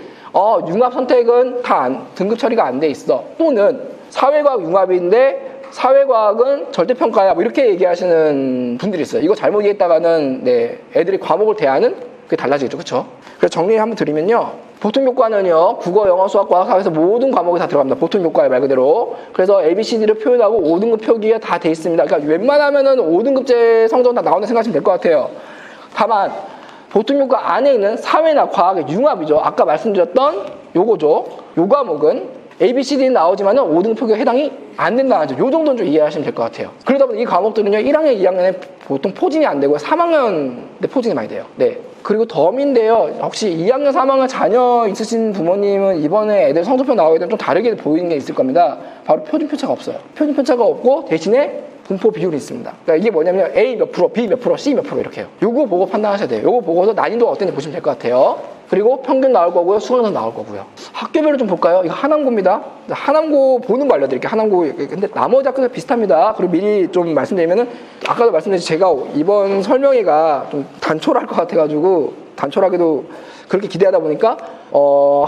융합 선택은 다 등급 처리가 안 돼 있어, 또는 사회과학 융합인데 사회과학은 절대평가야, 뭐 이렇게 얘기하시는 분들이 있어요. 이거 잘못 이해했다가는 네, 애들이 과목을 대하는 그게 달라지겠죠. 그렇죠? 그래서 정리 한번 드리면요, 보통 교과는요, 국어, 영어, 수학, 과학, 사회에서 모든 과목이 다 들어갑니다. 보통 교과에 말 그대로. 그래서 ABCD를 표현하고 5등급 표기가 다 돼 있습니다. 그러니까 웬만하면은 5등급제 성적은 다 나온다 생각하시면 될 것 같아요. 다만 보통 교과 안에 있는 사회나 과학의 융합이죠. 아까 말씀드렸던 요거죠. 요 과목은 ABCD는 나오지만은 5등급 표기가 해당이 안 된다는 점, 요 정도는 좀 이해하시면 될 것 같아요. 그러다 보니 이 과목들은요, 1학년, 2학년에 보통 포진이 안 되고요, 3학년 때 포진이 많이 돼요. 네. 그리고 덤인데요, 혹시 2학년, 3학년 자녀 있으신 부모님은 이번에 애들 성적표 나오게 되면 좀 다르게 보이는 게 있을 겁니다. 바로 표준 편차가 없어요. 표준 편차가 없고 대신에 분포 비율이 있습니다. 그러니까 이게 뭐냐면 A 몇 프로, B 몇 프로, C 몇 프로 이렇게 해요. 요거 보고 판단하셔야 돼요. 요거 보고서 난이도가 어떤지 보시면 될 것 같아요. 그리고 평균 나올 거고요, 수강도 나올 거고요. 학교별로 좀 볼까요? 이거 하남고입니다. 하남고 보는 거 알려드릴게요. 하남고. 근데 나머지 학교도 비슷합니다. 그리고 미리 좀 말씀드리면은, 아까도 말씀드렸지, 제가 이번 설명회가 좀 단촐할 것 같아가지고, 단촐하게도 그렇게 기대하다 보니까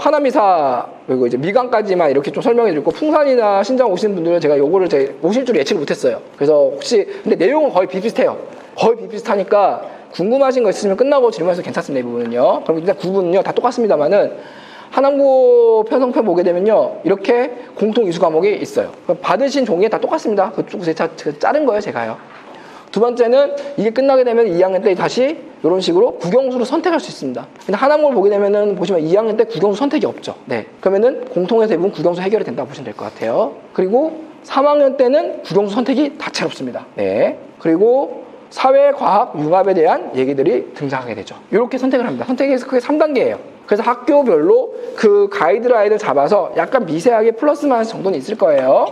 하남이사 그리고 이제 미강까지만 이렇게 좀 설명해 드리고, 풍산이나 신장 오시는 분들은 제가 요거를 오실 줄 예측을 못했어요. 그래서 혹시 근데 내용은 거의 비슷해요. 거의 비슷하니까 궁금하신 거 있으시면 끝나고 질문해서 괜찮습니다. 이 부분은요. 그럼 일단 구분은요 다 똑같습니다만은, 하남고 편성표 보게 되면요, 이렇게 공통 이수 과목이 있어요. 받으신 종이에 다 똑같습니다. 그쪽 제가 자른 거예요, 제가요. 두 번째는 이게 끝나게 되면 2학년 때 다시 이런 식으로 국영수로 선택할 수 있습니다. 근데 하남고를 보게 되면은 보시면 2학년 때 국영수 선택이 없죠. 네. 그러면은 공통에서 대부분 국영수 해결이 된다고 보시면 될 것 같아요. 그리고 3학년 때는 국영수 선택이 다채롭습니다. 네. 그리고 사회, 과학, 융합에 대한 얘기들이 등장하게 되죠. 이렇게 선택을 합니다. 선택에서 크게 3단계예요. 그래서 학교별로 그 가이드라인을 잡아서 약간 미세하게 플러스 마이너스 정도는 있을 거예요.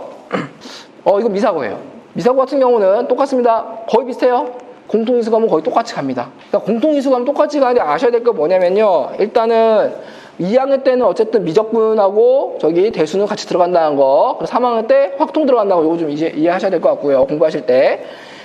이거 미사고예요. 미사고 같은 경우는 똑같습니다. 거의 비슷해요. 공통인수 가면 거의 똑같이 갑니다. 그러니까 공통인수 가면 똑같이 가는데 아셔야 될 거 뭐냐면요. 일단은 2학년 때는 어쨌든 미적분하고 저기 대수는 같이 들어간다는 거. 그리고 3학년 때 확통 들어간다는 거. 이거 좀 이제 이해하셔야 될 것 같고요. 공부하실 때.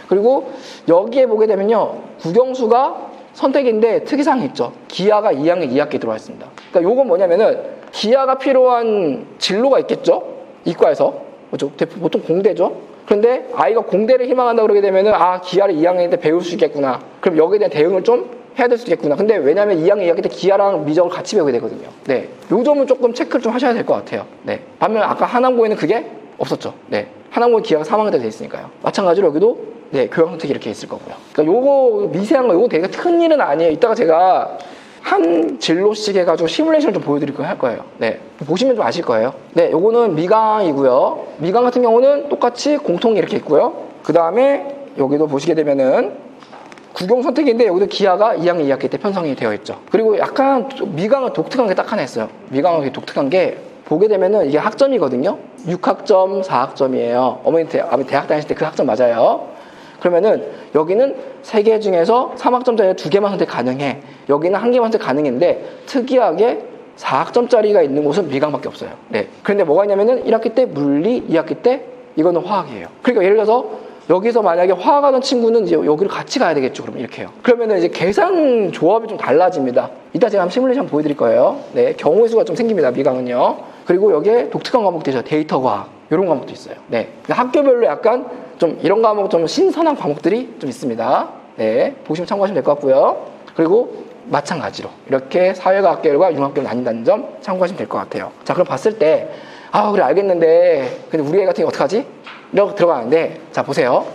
그리고 여기에 보게 되면요. 국영수가 선택인데 특이사항이 있죠. 기하가 2학년 2학기에 들어와 있습니다. 그러니까 요건 뭐냐면은 기하가 필요한 진로가 있겠죠. 이과에서. 그렇죠? 보통 공대죠. 그런데 아이가 공대를 희망한다 그러게 되면은 아, 기하를 2학년 때 배울 수 있겠구나. 그럼 여기에 대한 대응을 좀 해야 될 수 있겠구나. 근데 왜냐면 2학년 2학기 때 기하랑 미적을 같이 배우게 되거든요. 네. 요 점은 조금 체크를 좀 하셔야 될 것 같아요. 네. 반면 아까 하남고에는 그게 없었죠. 네. 하남고에 기하가 3학년 때 돼 있으니까요. 마찬가지로 여기도 네, 교양 선택이 이렇게 있을 거고요. 그러니까 요거 미세한 거, 요거 되게 큰 일은 아니에요. 이따가 제가 한 진로씩 해가지고 시뮬레이션을 좀 보여드릴 거 할 거예요. 네. 보시면 좀 아실 거예요. 네, 요거는 미강이고요. 미강 같은 경우는 똑같이 공통이 이렇게 있고요. 그 다음에 여기도 보시게 되면은 국영 선택인데 여기도 기하가 2학년 2학기 때 편성이 되어 있죠. 그리고 약간 미강은 독특한 게 딱 하나 있어요. 미강은 독특한 게 보게 되면은 이게 학점이거든요. 6학점, 4학점이에요. 어머니 대학 다니실 때 그 학점 맞아요. 그러면은 여기는 3개 중에서 3학점짜리 2개만 선택 가능해. 여기는 1개만 선택 가능한데 특이하게 4학점짜리가 있는 곳은 미강밖에 없어요. 네. 그런데 뭐가 있냐면은 1학기 때 물리, 2학기 때 이거는 화학이에요. 그러니까 예를 들어서 여기서 만약에 화학하는 친구는 이제 여기를 같이 가야 되겠죠. 그럼 이렇게 해요. 그러면은 이제 계산 조합이 좀 달라집니다. 이따 제가 한번 시뮬레이션 보여드릴 거예요. 네. 경우의 수가 좀 생깁니다. 미강은요. 그리고 여기에 독특한 과목도 있어요. 데이터 과학. 이런 과목도 있어요. 네. 학교별로 약간 좀 이런 과목 좀 신선한 과목들이 좀 있습니다. 네. 보시면 참고하시면 될 것 같고요. 그리고 마찬가지로 이렇게 사회과학계열과 융합계열 나뉜다는 점 참고하시면 될 것 같아요. 자, 그럼 봤을 때 아, 그래 알겠는데 근데 우리 애 같은 경우 어떡하지? 이렇게 들어가는데 자, 보세요.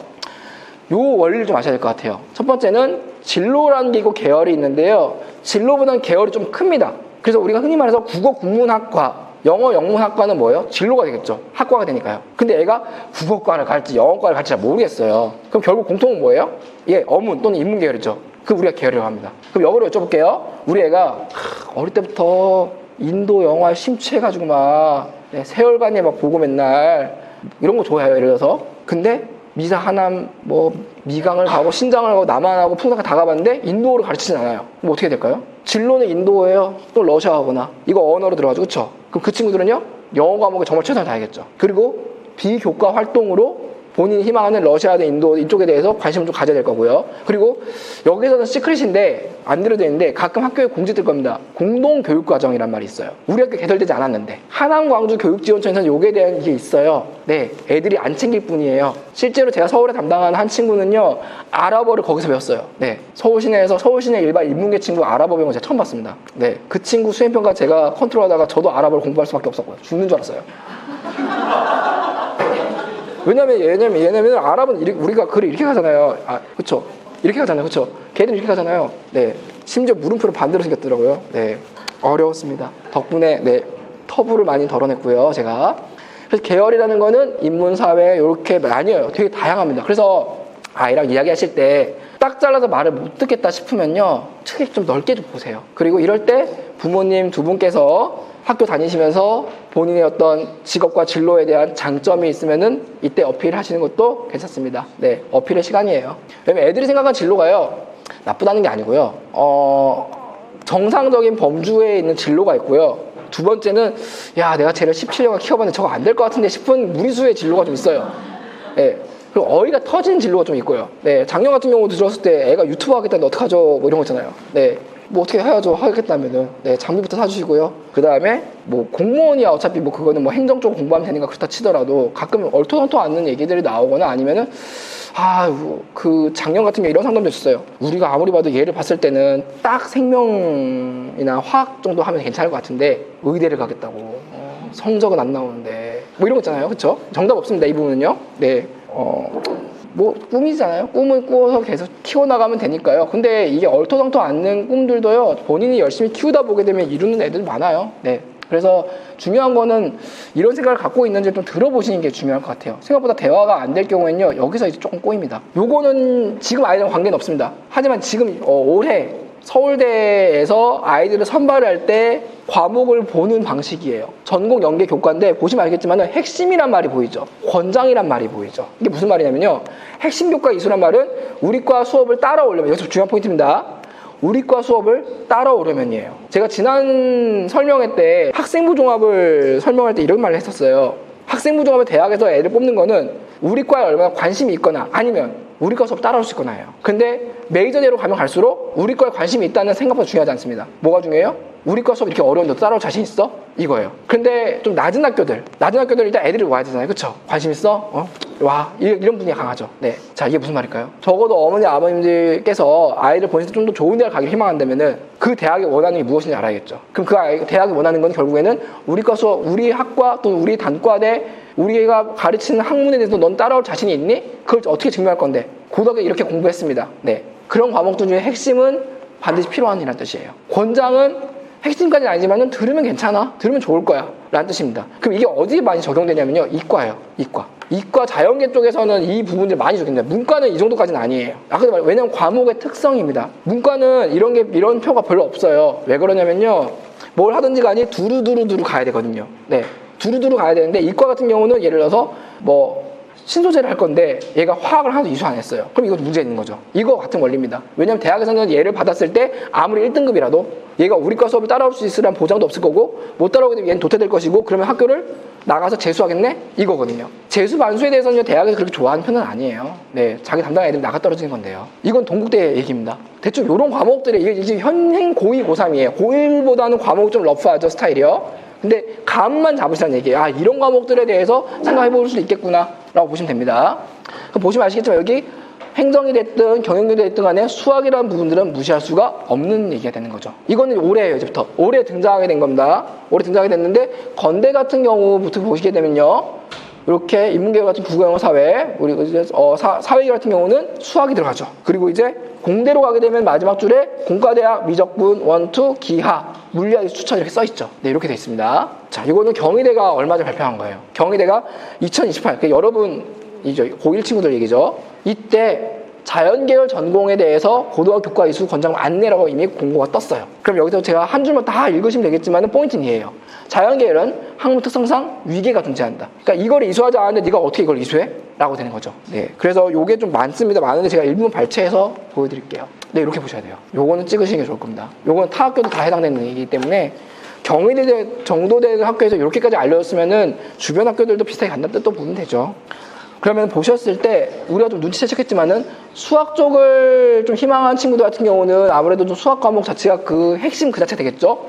요 원리를 좀 아셔야 될 것 같아요. 첫 번째는 진로라는 게 있고 계열이 있는데요. 진로보다는 계열이 좀 큽니다. 그래서 우리가 흔히 말해서 국어 국문학과 영어 영문학과는 뭐예요? 진로가 되겠죠. 학과가 되니까요. 근데 애가 국어과를 갈지 영어과를 갈지 잘 모르겠어요. 그럼 결국 공통은 뭐예요? 예, 어문 또는 인문 계열이죠. 그럼 우리가 계열이라고 합니다. 그럼 역으로 여쭤볼게요. 우리 애가 어릴 때부터 인도 영화에 심취해가지고 막 세월간에 막 보고 맨날 이런 거 좋아해요. 예를 들어서. 근데 미사 하남 뭐 미강을 가고 신장을 가고 남한하고 풍산을 다 가봤는데 인도어를 가르치진 않아요. 그럼 어떻게 될까요? 진로는 인도어예요. 또 러시아어거나 이거 언어로 들어가지고 그쵸? 그럼 그 친구들은요 영어 과목에 정말 최선을 다하겠죠. 그리고 비교과 활동으로 본인이 희망하는 러시아든 인도 이쪽에 대해서 관심을 좀 가져야 될 거고요. 그리고 여기서는 시크릿인데 안 들어져 있는데 가끔 학교에 공지 뜰 겁니다. 공동교육과정이란 말이 있어요. 우리 학교 개설되지 않았는데 하남 광주 교육지원청에서는 요게 대한 게 있어요. 네, 애들이 안 챙길 뿐이에요. 실제로 제가 서울에 담당하는 한 친구는요 아랍어를 거기서 배웠어요. 네, 서울시내에서 서울시내 일반 인문계 친구 아랍어 배운 거 제가 처음 봤습니다. 네, 그 친구 수행평가 제가 컨트롤하다가 저도 아랍어를 공부할 수밖에 없었고요. 죽는 줄 알았어요. 왜냐면 아랍은 우리가 글을 이렇게 가잖아요. 아, 그쵸? 이렇게 가잖아요. 그쵸? 걔들은 이렇게 가잖아요. 네. 심지어 물음표를 반대로 생겼더라고요. 네. 어려웠습니다. 덕분에, 네. 터부를 많이 덜어냈고요. 제가. 그래서 계열이라는 거는 인문, 사회, 이렇게 아니에요. 되게 다양합니다. 그래서 아이랑 이야기하실 때 딱 잘라서 말을 못 듣겠다 싶으면요. 책 좀 넓게 좀 보세요. 그리고 이럴 때 부모님 두 분께서 학교 다니시면서 본인의 어떤 직업과 진로에 대한 장점이 있으면은 이때 어필 하시는 것도 괜찮습니다. 네, 어필의 시간이에요. 왜냐면 애들이 생각한 진로가요, 나쁘다는 게 아니고요. 정상적인 범주에 있는 진로가 있고요. 두 번째는, 야, 내가 쟤를 17년간 키워봤는데 저거 안 될 것 같은데 싶은 무리수의 진로가 좀 있어요. 네. 그리고 어이가 터진 진로가 좀 있고요. 네, 작년 같은 경우도 들었을 때 애가 유튜브 하겠다는데 어떡하죠? 뭐 이런 거 있잖아요. 네. 뭐 어떻게 해야죠? 하겠다면은 네, 장비부터 사주시고요. 그 다음에 뭐 공무원이야 어차피 뭐 그거는 뭐 행정 쪽 공부하면 되니까 그렇다 치더라도 가끔 얼토당토 않는 얘기들이 나오거나 아니면은 그 작년 같은 경우에 이런 상담도 있었어요. 우리가 아무리 봐도 얘를 봤을 때는 딱 생명이나 화학 정도 하면 괜찮을 것 같은데 의대를 가겠다고 성적은 안 나오는데 뭐 이런 거 있잖아요. 그쵸? 정답 없습니다. 이 부분은요. 네. 뭐 꿈이잖아요. 꿈을 꾸어서 계속 키워나가면 되니까요. 근데 이게 얼토당토 않는 꿈들도요 본인이 열심히 키우다 보게 되면 이루는 애들 많아요. 네. 그래서 중요한 거는 이런 생각을 갖고 있는지 좀 들어보시는 게 중요할 것 같아요. 생각보다 대화가 안 될 경우에는요 여기서 이제 조금 꼬입니다. 요거는 지금 아이랑 관계는 없습니다. 하지만 지금 올해 서울대에서 아이들을 선발할 때 과목을 보는 방식이에요. 전공 연계 교과인데 보시면 알겠지만 핵심이란 말이 보이죠. 권장이란 말이 보이죠. 이게 무슨 말이냐면요. 핵심 교과 이수란 말은 우리 과 수업을 따라오려면, 여기서 중요한 포인트입니다. 우리 과 수업을 따라오려면이에요. 제가 지난 설명회 때 학생부 종합을 설명할 때 이런 말을 했었어요. 학생부 종합을 대학에서 애를 뽑는 거는 우리 과에 얼마나 관심이 있거나 아니면 우리 과 수업 따라올 수 있거나 해요. 근데 메이저대로 가면 갈수록 우리 과에 관심이 있다는 생각보다 중요하지 않습니다. 뭐가 중요해요? 우리 과 수업 이렇게 어려운데 따라올 자신 있어? 이거예요. 근데 좀 낮은 학교들 일단 애들이 와야 되잖아요. 그쵸? 관심 있어? 와, 이런 분위기가 강하죠. 네. 자, 이게 무슨 말일까요? 적어도 어머니, 아버님들께서 아이를 보내서 좀 더 좋은 대학을 가기를 희망한다면은 그 대학이 원하는 게 무엇인지 알아야겠죠. 그럼 그 대학이 원하는 건 결국에는 우리 과 수업, 우리 학과 또 우리 단과대 우리가 가르치는 학문에 대해서 넌 따라올 자신이 있니? 그걸 어떻게 증명할 건데? 고등학교 이렇게 공부했습니다. 네. 그런 과목들 중에 핵심은 반드시 필요한이라는 뜻이에요. 권장은 핵심까지는 아니지만 들으면 괜찮아. 들으면 좋을 거야. 라는 뜻입니다. 그럼 이게 어디에 많이 적용되냐면요. 이과예요. 이과 자연계 쪽에서는 이 부분들이 많이 적용됩니다. 문과는 이 정도까지는 아니에요. 아까도 말했죠. 왜냐면 과목의 특성입니다. 문과는 이런 표가 별로 없어요. 왜 그러냐면요. 뭘 하든지 간에 두루두루 가야 되거든요. 네. 두루두루 가야 되는데 이과 같은 경우는 예를 들어서 신소재를 할 건데 얘가 화학을 하나도 이수 안 했어요. 그럼 이것도 문제 있는 거죠. 이거 같은 원리입니다. 왜냐면 대학에서는 얘를 받았을 때 아무리 1등급이라도 얘가 우리과 수업을 따라올 수 있으라는 보장도 없을 거고 못 따라오게 되면 얘는 도태될 것이고 그러면 학교를 나가서 재수하겠네? 이거거든요. 재수 반수에 대해서는 대학에서 그렇게 좋아하는 편은 아니에요. 네, 자기 담당 애들이 나가 떨어지는 건데요. 이건 동국대 얘기입니다. 대충 이런 과목들이 이게 지금 현행 고2, 고3이에요. 고1보다는 과목이 좀 러프하죠, 스타일이요. 근데 감만 잡으시라는 얘기예요. 이런 과목들에 대해서 생각해 볼 수 있겠구나 라고 보시면 됩니다. 그럼 보시면 아시겠지만 여기 행정이 됐든 경영이 됐든 간에 수학이라는 부분들은 무시할 수가 없는 얘기가 되는 거죠. 이거는 올해예요. 이제부터 올해 등장하게 된 겁니다. 올해 등장하게 됐는데 건대 같은 경우부터 보시게 되면요, 이렇게 인문계열 같은 국어영어 사회, 우리 이제 사회계열 같은 경우는 수학이 들어가죠. 그리고 이제 공대로 가게 되면 마지막 줄에 공과대학, 미적분, 원투, 기하, 물리학 추천 이렇게 써 있죠. 네, 이렇게 돼 있습니다. 자, 이거는 경희대가 얼마 전에 발표한 거예요. 경희대가 2028, 여러분이죠, 고1 친구들 얘기죠. 이때 자연계열 전공에 대해서 고등학교 교과 이수 권장 안내라고 이미 공고가 떴어요. 그럼 여기서 제가 한 줄만 다 읽으시면 되겠지만 포인트는 이에요. 자연계열은 학문 특성상 위계가 존재한다. 그러니까 이걸 이수하지 않았는데 네가 어떻게 이걸 이수해? 라고 되는 거죠. 네, 그래서 요게 좀 많습니다. 많은데 제가 일부분 발췌해서 보여드릴게요. 네, 이렇게 보셔야 돼요. 요거는 찍으시는 게 좋을 겁니다. 요거는 타 학교도 다 해당되는 얘기이기 때문에 경희대 정도 되는 학교에서 이렇게까지 알려줬으면은 주변 학교들도 비슷하게 간다는 뜻도 보면 되죠. 그러면 보셨을 때 우리가 좀 눈치채셨겠지만은 수학 쪽을 좀 희망한 친구들 같은 경우는 아무래도 좀 수학 과목 자체가 그 핵심 그 자체 되겠죠.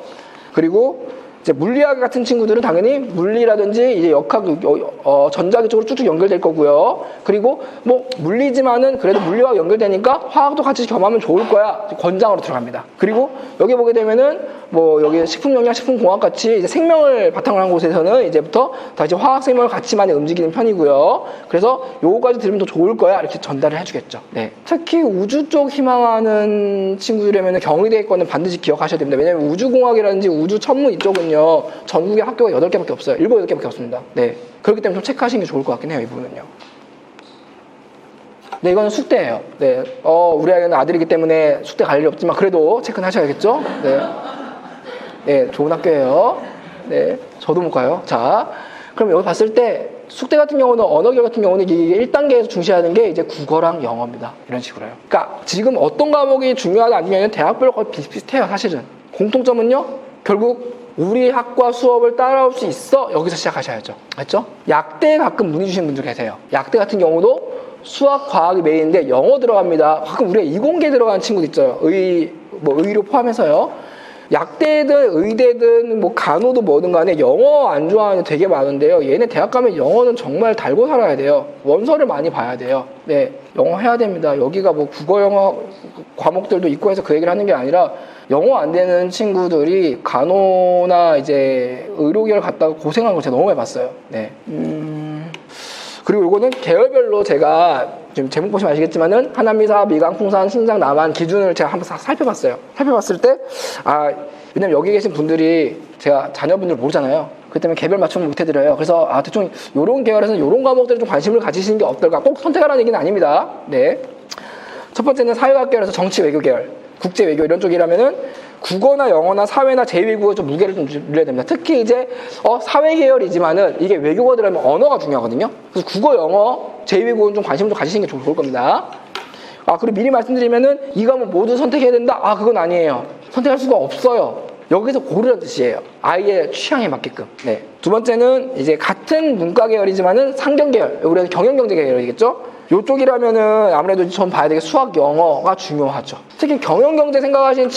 그리고 이제 물리학 같은 친구들은 당연히 물리라든지 이제 역학, 전자기 쪽으로 쭉쭉 연결될 거고요. 그리고 물리지만은 그래도 물리와 연결되니까 화학도 같이 겸하면 좋을 거야. 권장으로 들어갑니다. 그리고 여기 보게 되면은 여기 식품영양, 식품공학 같이 이제 생명을 바탕으로 한 곳에서는 이제부터 다시 화학 생명을 같이 많이 움직이는 편이고요. 그래서 요거까지 들으면 더 좋을 거야. 이렇게 전달을 해주겠죠. 네. 특히 우주 쪽 희망하는 친구들이라면 경희대 거는 반드시 기억하셔야 됩니다. 왜냐면 우주공학이라든지 우주천문 이쪽은요, 전국에 학교가 8개밖에 없어요. 일곱 8개밖에 없습니다. 네. 그렇기 때문에 좀 체크하시는 게 좋을 것 같긴 해요, 이 부분은요. 네, 이거는 숙대예요. 네. 우리 아이는 아들이기 때문에 숙대 갈 일이 없지만 그래도 체크는 하셔야겠죠? 네. 네, 좋은 학교예요. 네. 저도 못 가요. 자, 그럼 여기 봤을 때 숙대 같은 경우는 언어계열 같은 경우는 이게 1단계에서 중시하는 게 이제 국어랑 영어입니다. 이런 식으로요. 그러니까 지금 어떤 과목이 중요하다 안 중요하냐 대학별로 거의 비슷비슷해요, 사실은. 공통점은요, 결국 우리 학과 수업을 따라올 수 있어? 여기서 시작하셔야죠. 맞죠? 약대에 가끔 문의 주시는 분들 계세요. 약대 같은 경우도 수학, 과학이 메인인데 영어 들어갑니다. 가끔 우리가 이공계 들어가는 친구도 있어요. 의료 포함해서요. 약대든 의대든 간호도 뭐든 간에 영어 안 좋아하는 애 되게 많은데요. 얘네 대학 가면 영어는 정말 달고 살아야 돼요. 원서를 많이 봐야 돼요. 네, 영어 해야 됩니다. 여기가 국어 영어 과목들도 있고 해서 그 얘기를 하는 게 아니라 영어 안 되는 친구들이 간호나 이제 의료계열 갔다가 고생한 걸 제가 너무 많이 봤어요. 네. 그리고 이거는 계열별로 제가 지금 제목 보시면 아시겠지만은 하남미사, 미강, 풍산, 신장, 남한 기준을 제가 한번 살펴봤어요. 살펴봤을 때 왜냐면 여기 계신 분들이 제가 자녀분들 모르잖아요. 그렇기 때문에 개별 맞춤을 못 해드려요. 그래서 대충 요런 계열에서는 요런 과목들에 좀 관심을 가지시는 게 어떨까. 꼭 선택하라는 얘기는 아닙니다. 네. 첫 번째는 사회과학 계열에서 정치 외교 계열. 국제 외교 이런 쪽이라면은 국어나 영어나 사회나 제2외국어 좀 무게를 좀 눌려야 됩니다. 특히 이제 사회 계열이지만은 이게 외국어 들어가면 언어가 중요하거든요. 그래서 국어, 영어, 제2외국어는 좀 관심 좀 가지시는 게 좋을 겁니다. 그리고 미리 말씀드리면은 이 과목 모두 선택해야 된다? 그건 아니에요. 선택할 수가 없어요. 여기서 고르라는 뜻이에요. 아이의 취향에 맞게끔. 네. 두 번째는 이제 같은 문과 계열이지만은 상경 계열, 우리는 경영경제 계열이겠죠? 요쪽이라면은 아무래도 전 봐야 되게 수학, 영어가 중요하죠. 특히 경영경제 생각하시는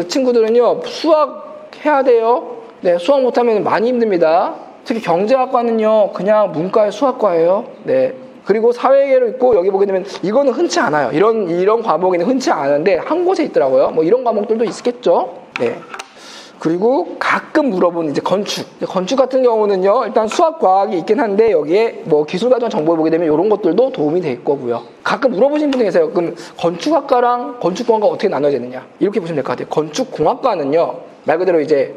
친구들은요, 수학 해야 돼요. 네, 수학 못하면 많이 힘듭니다. 특히 경제학과는요, 그냥 문과의 수학과예요. 네. 그리고 사회계로 있고 여기 보게 되면 이거는 흔치 않아요. 이런 과목에는 흔치 않은데 한 곳에 있더라고요. 뭐 이런 과목들도 있겠죠. 네. 그리고 가끔 물어보는 이제 건축. 건축 같은 경우는요, 일단 수학, 과학이 있긴 한데 여기에 뭐 기술과정 정보를 보게 되면 이런 것들도 도움이 될 거고요. 가끔 물어보시는 분이 계세요. 그럼 건축학과랑 건축공학과 어떻게 나눠야 되느냐? 이렇게 보시면 될 것 같아요. 건축공학과는요, 말 그대로 이제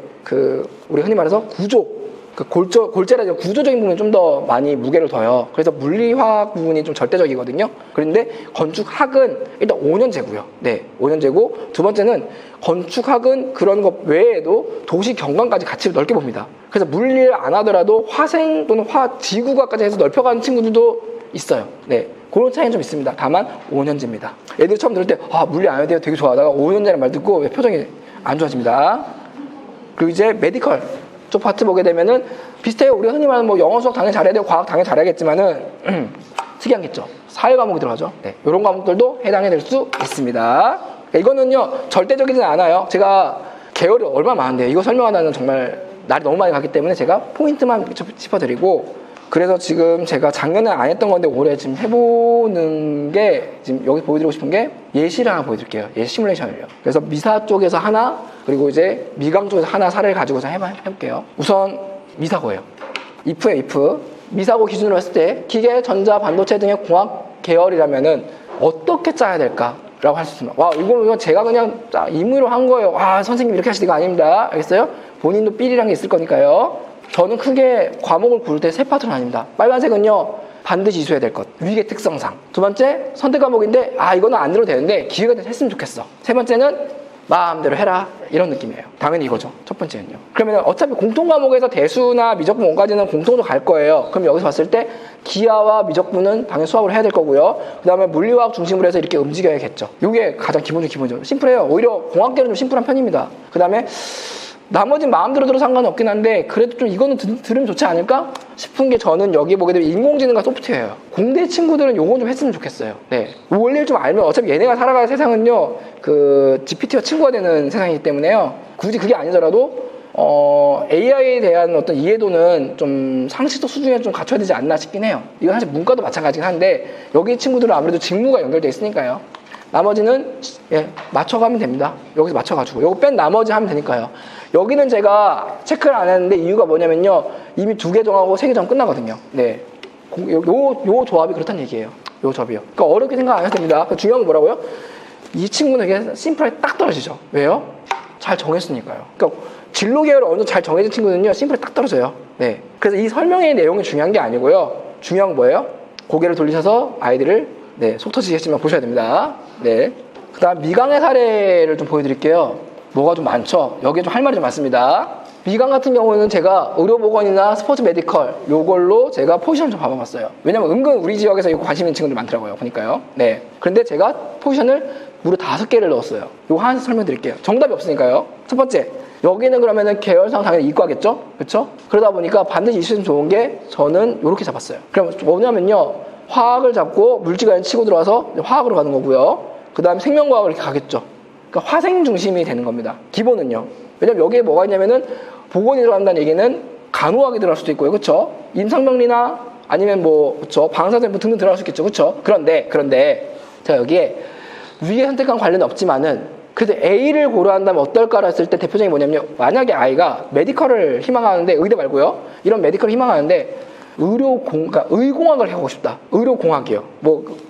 우리 흔히 말해서 구조. 골재라든지 구조적인 부분이 좀 더 많이 무게를 둬요. 그래서 물리화학 부분이 좀 절대적이거든요. 그런데 건축학은 일단 5년제고요. 네, 5년제고 두 번째는 건축학은 그런 것 외에도 도시 경관까지 같이 넓게 봅니다. 그래서 물리를 안 하더라도 화생 또는 지구과까지 해서 넓혀가는 친구들도 있어요. 네, 그런 차이는 좀 있습니다. 다만 5년제입니다. 애들 처음 들을 때 물리 안 해도 돼요 되게 좋아하다가 5년제라는 말 듣고 표정이 안 좋아집니다. 그리고 이제 메디컬 쪽 파트 보게 되면은 비슷해요. 우리가 흔히 말하는 뭐 영어, 수학 당연히 잘해야 되고 과학 당연히 잘해야겠지만은 특이한 게 있죠. 사회 과목이 들어가죠. 네, 이런 과목들도 해당이 될 수 있습니다. 이거는요 절대적이진 않아요. 제가 계열이 얼마나 많은데 이거 설명하다는 정말 날이 너무 많이 가기 때문에 제가 포인트만 짚어드리고, 그래서 지금 제가 작년에 안 했던 건데 올해 지금 해보는 게, 지금 여기 보여드리고 싶은 게 예시를 하나 보여드릴게요. 예시 시뮬레이션을요. 그래서 미사 쪽에서 하나, 그리고 이제 미강 쪽에서 하나 사례를 가지고서 해볼게요. 우선 미사고예요. if에 if. 미사고 기준으로 했을 때 기계, 전자, 반도체 등의 공학 계열이라면은 어떻게 짜야 될까? 라고 할 수 있습니다. 이건 제가 그냥 임의로 한 거예요. 선생님 이렇게 하시는 거 아닙니다. 알겠어요? 본인도 삘이란 게 있을 거니까요. 저는 크게 과목을 고를 때 세 파트는 아닙니다. 빨간색은요, 반드시 이수해야 될 것. 위계 특성상. 두 번째, 선택 과목인데, 이거는 안 들어도 되는데, 기회가 돼서 했으면 좋겠어. 세 번째는, 마음대로 해라. 이런 느낌이에요. 당연히 이거죠. 첫 번째는요. 그러면 어차피 공통 과목에서 대수나 미적분 5까지는 공통으로 갈 거예요. 그럼 여기서 봤을 때, 기하와 미적분은 당연히 수학으로 해야 될 거고요. 그 다음에 물리화학 중심으로 해서 이렇게 움직여야겠죠. 이게 가장 기본이죠. 심플해요. 오히려 공학계는 좀 심플한 편입니다. 그 다음에, 나머지는 마음대로 들어도 상관은 없긴 한데 그래도 좀 이거는 들으면 좋지 않을까 싶은 게, 저는 여기 보게 되면 인공지능과 소프트웨어예요. 공대 친구들은 요건 좀 했으면 좋겠어요. 네, 원리를 좀 알면 어차피 얘네가 살아가는 세상은요, GPT와 친구가 되는 세상이기 때문에요. 굳이 그게 아니더라도 AI에 대한 어떤 이해도는 좀 상식적 수준에 좀 갖춰야 되지 않나 싶긴 해요. 이건 사실 문과도 마찬가지긴 한데 여기 친구들은 아무래도 직무가 연결되어 있으니까요. 나머지는 맞춰가면 됩니다. 여기서 맞춰가지고 요거 뺀 나머지 하면 되니까요. 여기는 제가 체크를 안 했는데 이유가 뭐냐면요, 이미 2개 정하고 3개 정 끝나거든요. 네, 요 조합이 그렇다는 얘기예요. 요 조합이요. 그러니까 어렵게 생각 안 해도 됩니다. 중요한 건 뭐라고요? 이 친구는 이게 심플하게 딱 떨어지죠. 왜요? 잘 정했으니까요. 그러니까 진로 계열이 어느 정도 잘 정해진 친구는요, 심플하게 딱 떨어져요. 네, 그래서 이 설명의 내용이 중요한 게 아니고요. 중요한 건 뭐예요? 고개를 돌리셔서 아이들을 속 터지겠지만 보셔야 됩니다. 네. 그 다음 미강의 사례를 좀 보여드릴게요. 뭐가 좀 많죠? 여기에 좀 할 말이 좀 많습니다. 미강 같은 경우는 제가 의료보건이나 스포츠 메디컬 요걸로 제가 포지션을 좀 봐봤어요. 왜냐면 은근 우리 지역에서 이거 관심 있는 친구들 많더라고요. 보니까요. 네. 그런데 제가 포지션을 무려 5개를 넣었어요. 요거 하나씩 설명드릴게요. 정답이 없으니까요. 첫 번째, 여기는 그러면은 계열상 당연히 이과겠죠? 그쵸? 그러다 보니까 반드시 있으면 좋은 게, 저는 요렇게 잡았어요. 그럼 뭐냐면요, 화학을 잡고 물질과를 치고 들어와서 화학으로 가는 거고요. 그 다음에 생명과학을 이렇게 가겠죠. 그러니까 화생 중심이 되는 겁니다. 기본은요. 왜냐면 여기에 뭐가 있냐면은 보건이 들어간다는 얘기는 간호학이 들어갈 수도 있고요. 그쵸? 임상병리나 아니면 그쵸? 방사선부 등등 들어갈 수 있겠죠. 그쵸? 그런데 제가 여기에 위계 선택과 관련은 없지만은 그래도 A를 고려한다면 어떨까라 했을 때 대표적인 뭐냐면요, 만약에 아이가 메디컬을 희망하는데, 의대 말고요, 이런 메디컬을 희망하는데 그러니까 의공학을 해보고 싶다. 의료공학이요.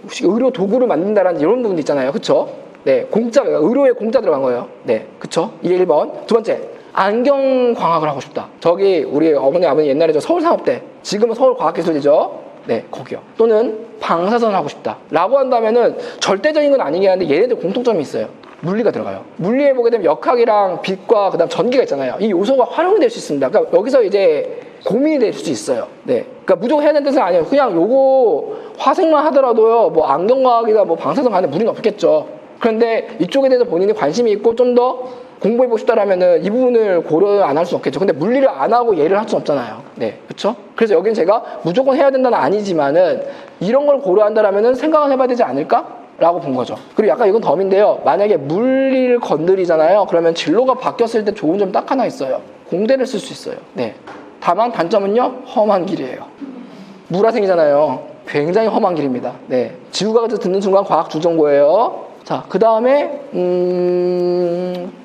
혹시 의료 도구를 만든다라는 이런 부분도 있잖아요. 그쵸? 네, 의료에 공짜 들어간 거예요. 네, 그쵸? 이게 1번. 두 번째, 안경광학을 하고 싶다. 저기 우리 어머니 아버님 옛날에 서울상업대, 지금은 서울과학기술이죠. 네, 거기요. 또는 방사선을 하고 싶다 라고 한다면은 절대적인 건 아니긴 한데 얘네들 공통점이 있어요. 물리가 들어가요. 물리에 보게 되면 역학이랑 빛과 그다음 전기가 있잖아요. 이 요소가 활용이 될 수 있습니다. 그러니까 여기서 이제 고민이 될 수 있어요. 네. 그러니까 무조건 해야 되는 뜻은 아니에요. 그냥 요거 화생만 하더라도요, 뭐 안경과학이나 뭐 방사선 간에 무리는 없겠죠. 그런데 이쪽에 대해서 본인이 관심이 있고 좀 더 공부해보고 싶다라면은 이 부분을 고려 안 할 수는 없겠죠. 근데 물리를 안 하고 얘를 할 수는 없잖아요. 네. 그쵸? 그래서 여기는 제가 무조건 해야 된다는 아니지만은 이런 걸 고려한다라면은 생각을 해봐야 되지 않을까? 라고 본 거죠. 그리고 약간 이건 덤인데요. 만약에 물리를 건드리잖아요. 그러면 진로가 바뀌었을 때 좋은 점 딱 하나 있어요. 공대를 쓸 수 있어요. 네. 다만 단점은요, 험한 길이에요. 물화생이잖아요. 굉장히 험한 길입니다. 네. 지구과학에서 듣는 순간 과학 주정고예요. 자, 그 다음에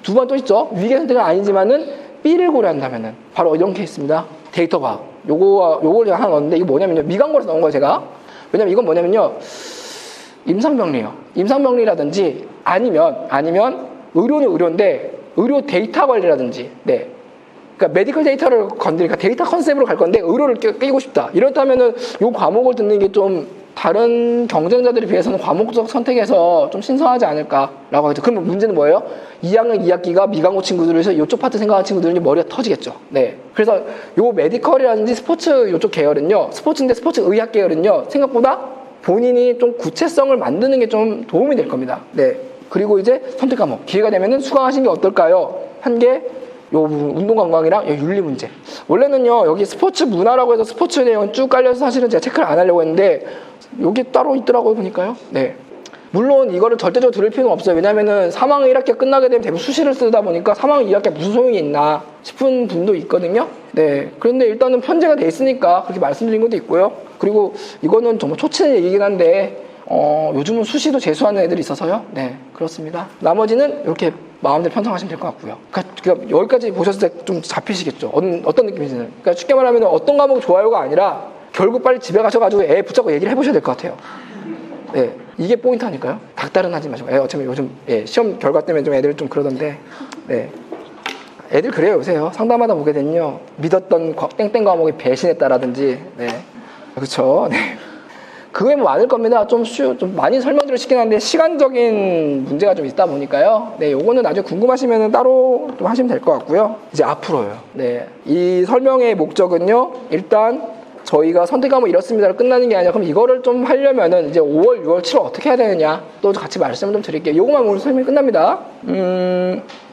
두 번 또 있죠. 위계 선택은 아니지만은 B를 고려한다면은 바로 이런 케이스입니다. 데이터 과학. 요걸 제가 하나 넣었는데 이거 뭐냐면요. 미광고에서 넣은 거예요, 제가. 왜냐면 이건 뭐냐면요. 임상병리예요. 임상병리라든지 아니면 의료는 의료인데 의료 데이터 관리라든지, 네. 그러니까 메디컬 데이터를 건드리니까 데이터 컨셉으로 갈 건데 의료를 끼고 싶다. 이렇다면은 요 과목을 듣는 게 좀 다른 경쟁자들에 비해서는 과목적 선택에서 좀 신선하지 않을까라고 하겠죠. 그러면 문제는 뭐예요? 2학년 2학기가 미광고 친구들에서 이쪽 파트 생각하는 친구들은 머리가 터지겠죠. 네. 그래서 요 메디컬이라든지 스포츠 이쪽 계열은요, 스포츠인데 스포츠 의학 계열은요, 생각보다 본인이 좀 구체성을 만드는 게 좀 도움이 될 겁니다. 네. 그리고 이제 선택 과목. 기회가 되면은 수강하시는 게 어떨까요? 한 게 요 운동관광이랑 요 윤리 문제. 원래는요, 여기 스포츠 문화라고 해서 스포츠 내용은 쭉 깔려서 사실은 제가 체크를 안 하려고 했는데 여기 따로 있더라고요, 보니까요. 네. 물론 이거를 절대적으로 들을 필요는 없어요. 왜냐면은 3학년 1학기가 끝나게 되면 대부분 수시를 쓰다 보니까 3학년 2학기가 무슨 소용이 있나 싶은 분도 있거든요. 네. 그런데 일단은 편제가 돼 있으니까 그렇게 말씀드린 것도 있고요. 그리고 이거는 정말 초치는 얘기긴 한데 요즘은 수시도 재수하는 애들이 있어서요. 네, 그렇습니다. 나머지는 이렇게 마음대로 편성하시면 될 것 같고요. 그러니까 여기까지 보셨을 때 좀 잡히시겠죠. 어떤 느낌인지는. 그러니까 쉽게 말하면 어떤 과목 좋아요가 아니라 결국 빨리 집에 가셔가지고 애 붙잡고 얘기를 해보셔야 될 것 같아요. 네, 이게 포인트 아닐까요? 닥달은 하지 마시고. 어차피 요즘 시험 결과 때문에 좀 애들 좀 그러던데. 네. 애들 그래요, 요새요. 상담하다 보게 되면요, 믿었던 땡땡 과목이 배신했다라든지. 네. 그렇죠. 네. 그게 뭐 많을 겁니다. 좀 많이 설명드리고 싶긴 한데 시간적인 문제가 좀 있다 보니까요. 네, 요거는 나중에 궁금하시면 따로 좀 하시면 될 것 같고요. 이제 앞으로요. 네, 이 설명의 목적은요, 일단 저희가 선택 과목 이렇습니다로 끝나는 게 아니라 그럼 이거를 좀 하려면은 이제 5월, 6월, 7월 어떻게 해야 되느냐 또 같이 말씀을 좀 드릴게요. 요거만 오늘 설명이 끝납니다.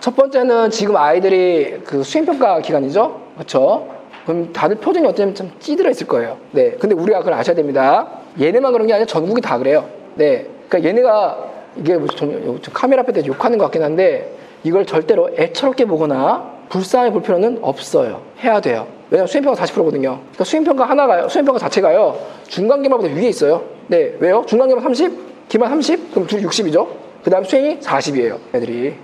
첫 번째는 지금 아이들이 그 수행평가 기간이죠. 그렇죠? 그럼 다들 표정이 어쩌면 좀 찌들어 있을 거예요. 네, 근데 우리가 그걸 아셔야 됩니다. 얘네만 그런 게 아니라 전국이 다 그래요. 네, 그러니까 얘네가 이게 좀 카메라 앞에 대해서 욕하는 것 같긴 한데 이걸 절대로 애처롭게 보거나 불쌍하게 볼 필요는 없어요. 해야 돼요. 왜냐면 수행평가 40%거든요. 그러니까 수행평가 자체가요, 중간기말보다 위에 있어요. 네, 왜요? 중간기말 30, 기말 30, 그럼 둘 60이죠. 그 다음 수행이 40이에요, 애들이.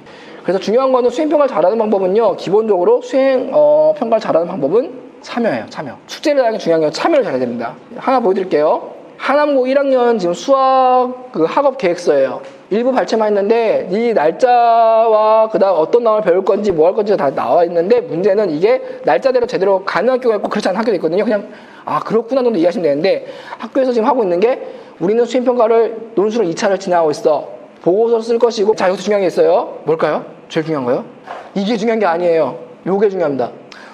그래서 중요한 거는 수행평가를 잘하는 방법은요, 기본적으로 수행평가를 잘하는 방법은 참여예요, 참여. 숙제를 하는 게 중요한 건 참여를 잘해야 됩니다. 하나 보여드릴게요. 하남고 1학년 지금 수학 그 학업 계획서예요. 일부 발췌만 했는데 이 날짜와 그다음 어떤 나을 배울 건지 뭐 할 건지 다 나와 있는데 문제는 이게 날짜대로 제대로 가는 학교가 있고 그렇지 않은 학교도 있거든요. 그냥 그렇구나 정도 이해하시면 되는데 학교에서 지금 하고 있는 게 우리는 수행평가를 논술은 2차를 진행하고 있어. 보고서를 쓸 것이고 자, 여기서 중요한 게 있어요. 뭘까요? 제일 중요한 거요? 이게 중요한 게 아니에요. 요게 중요합니다.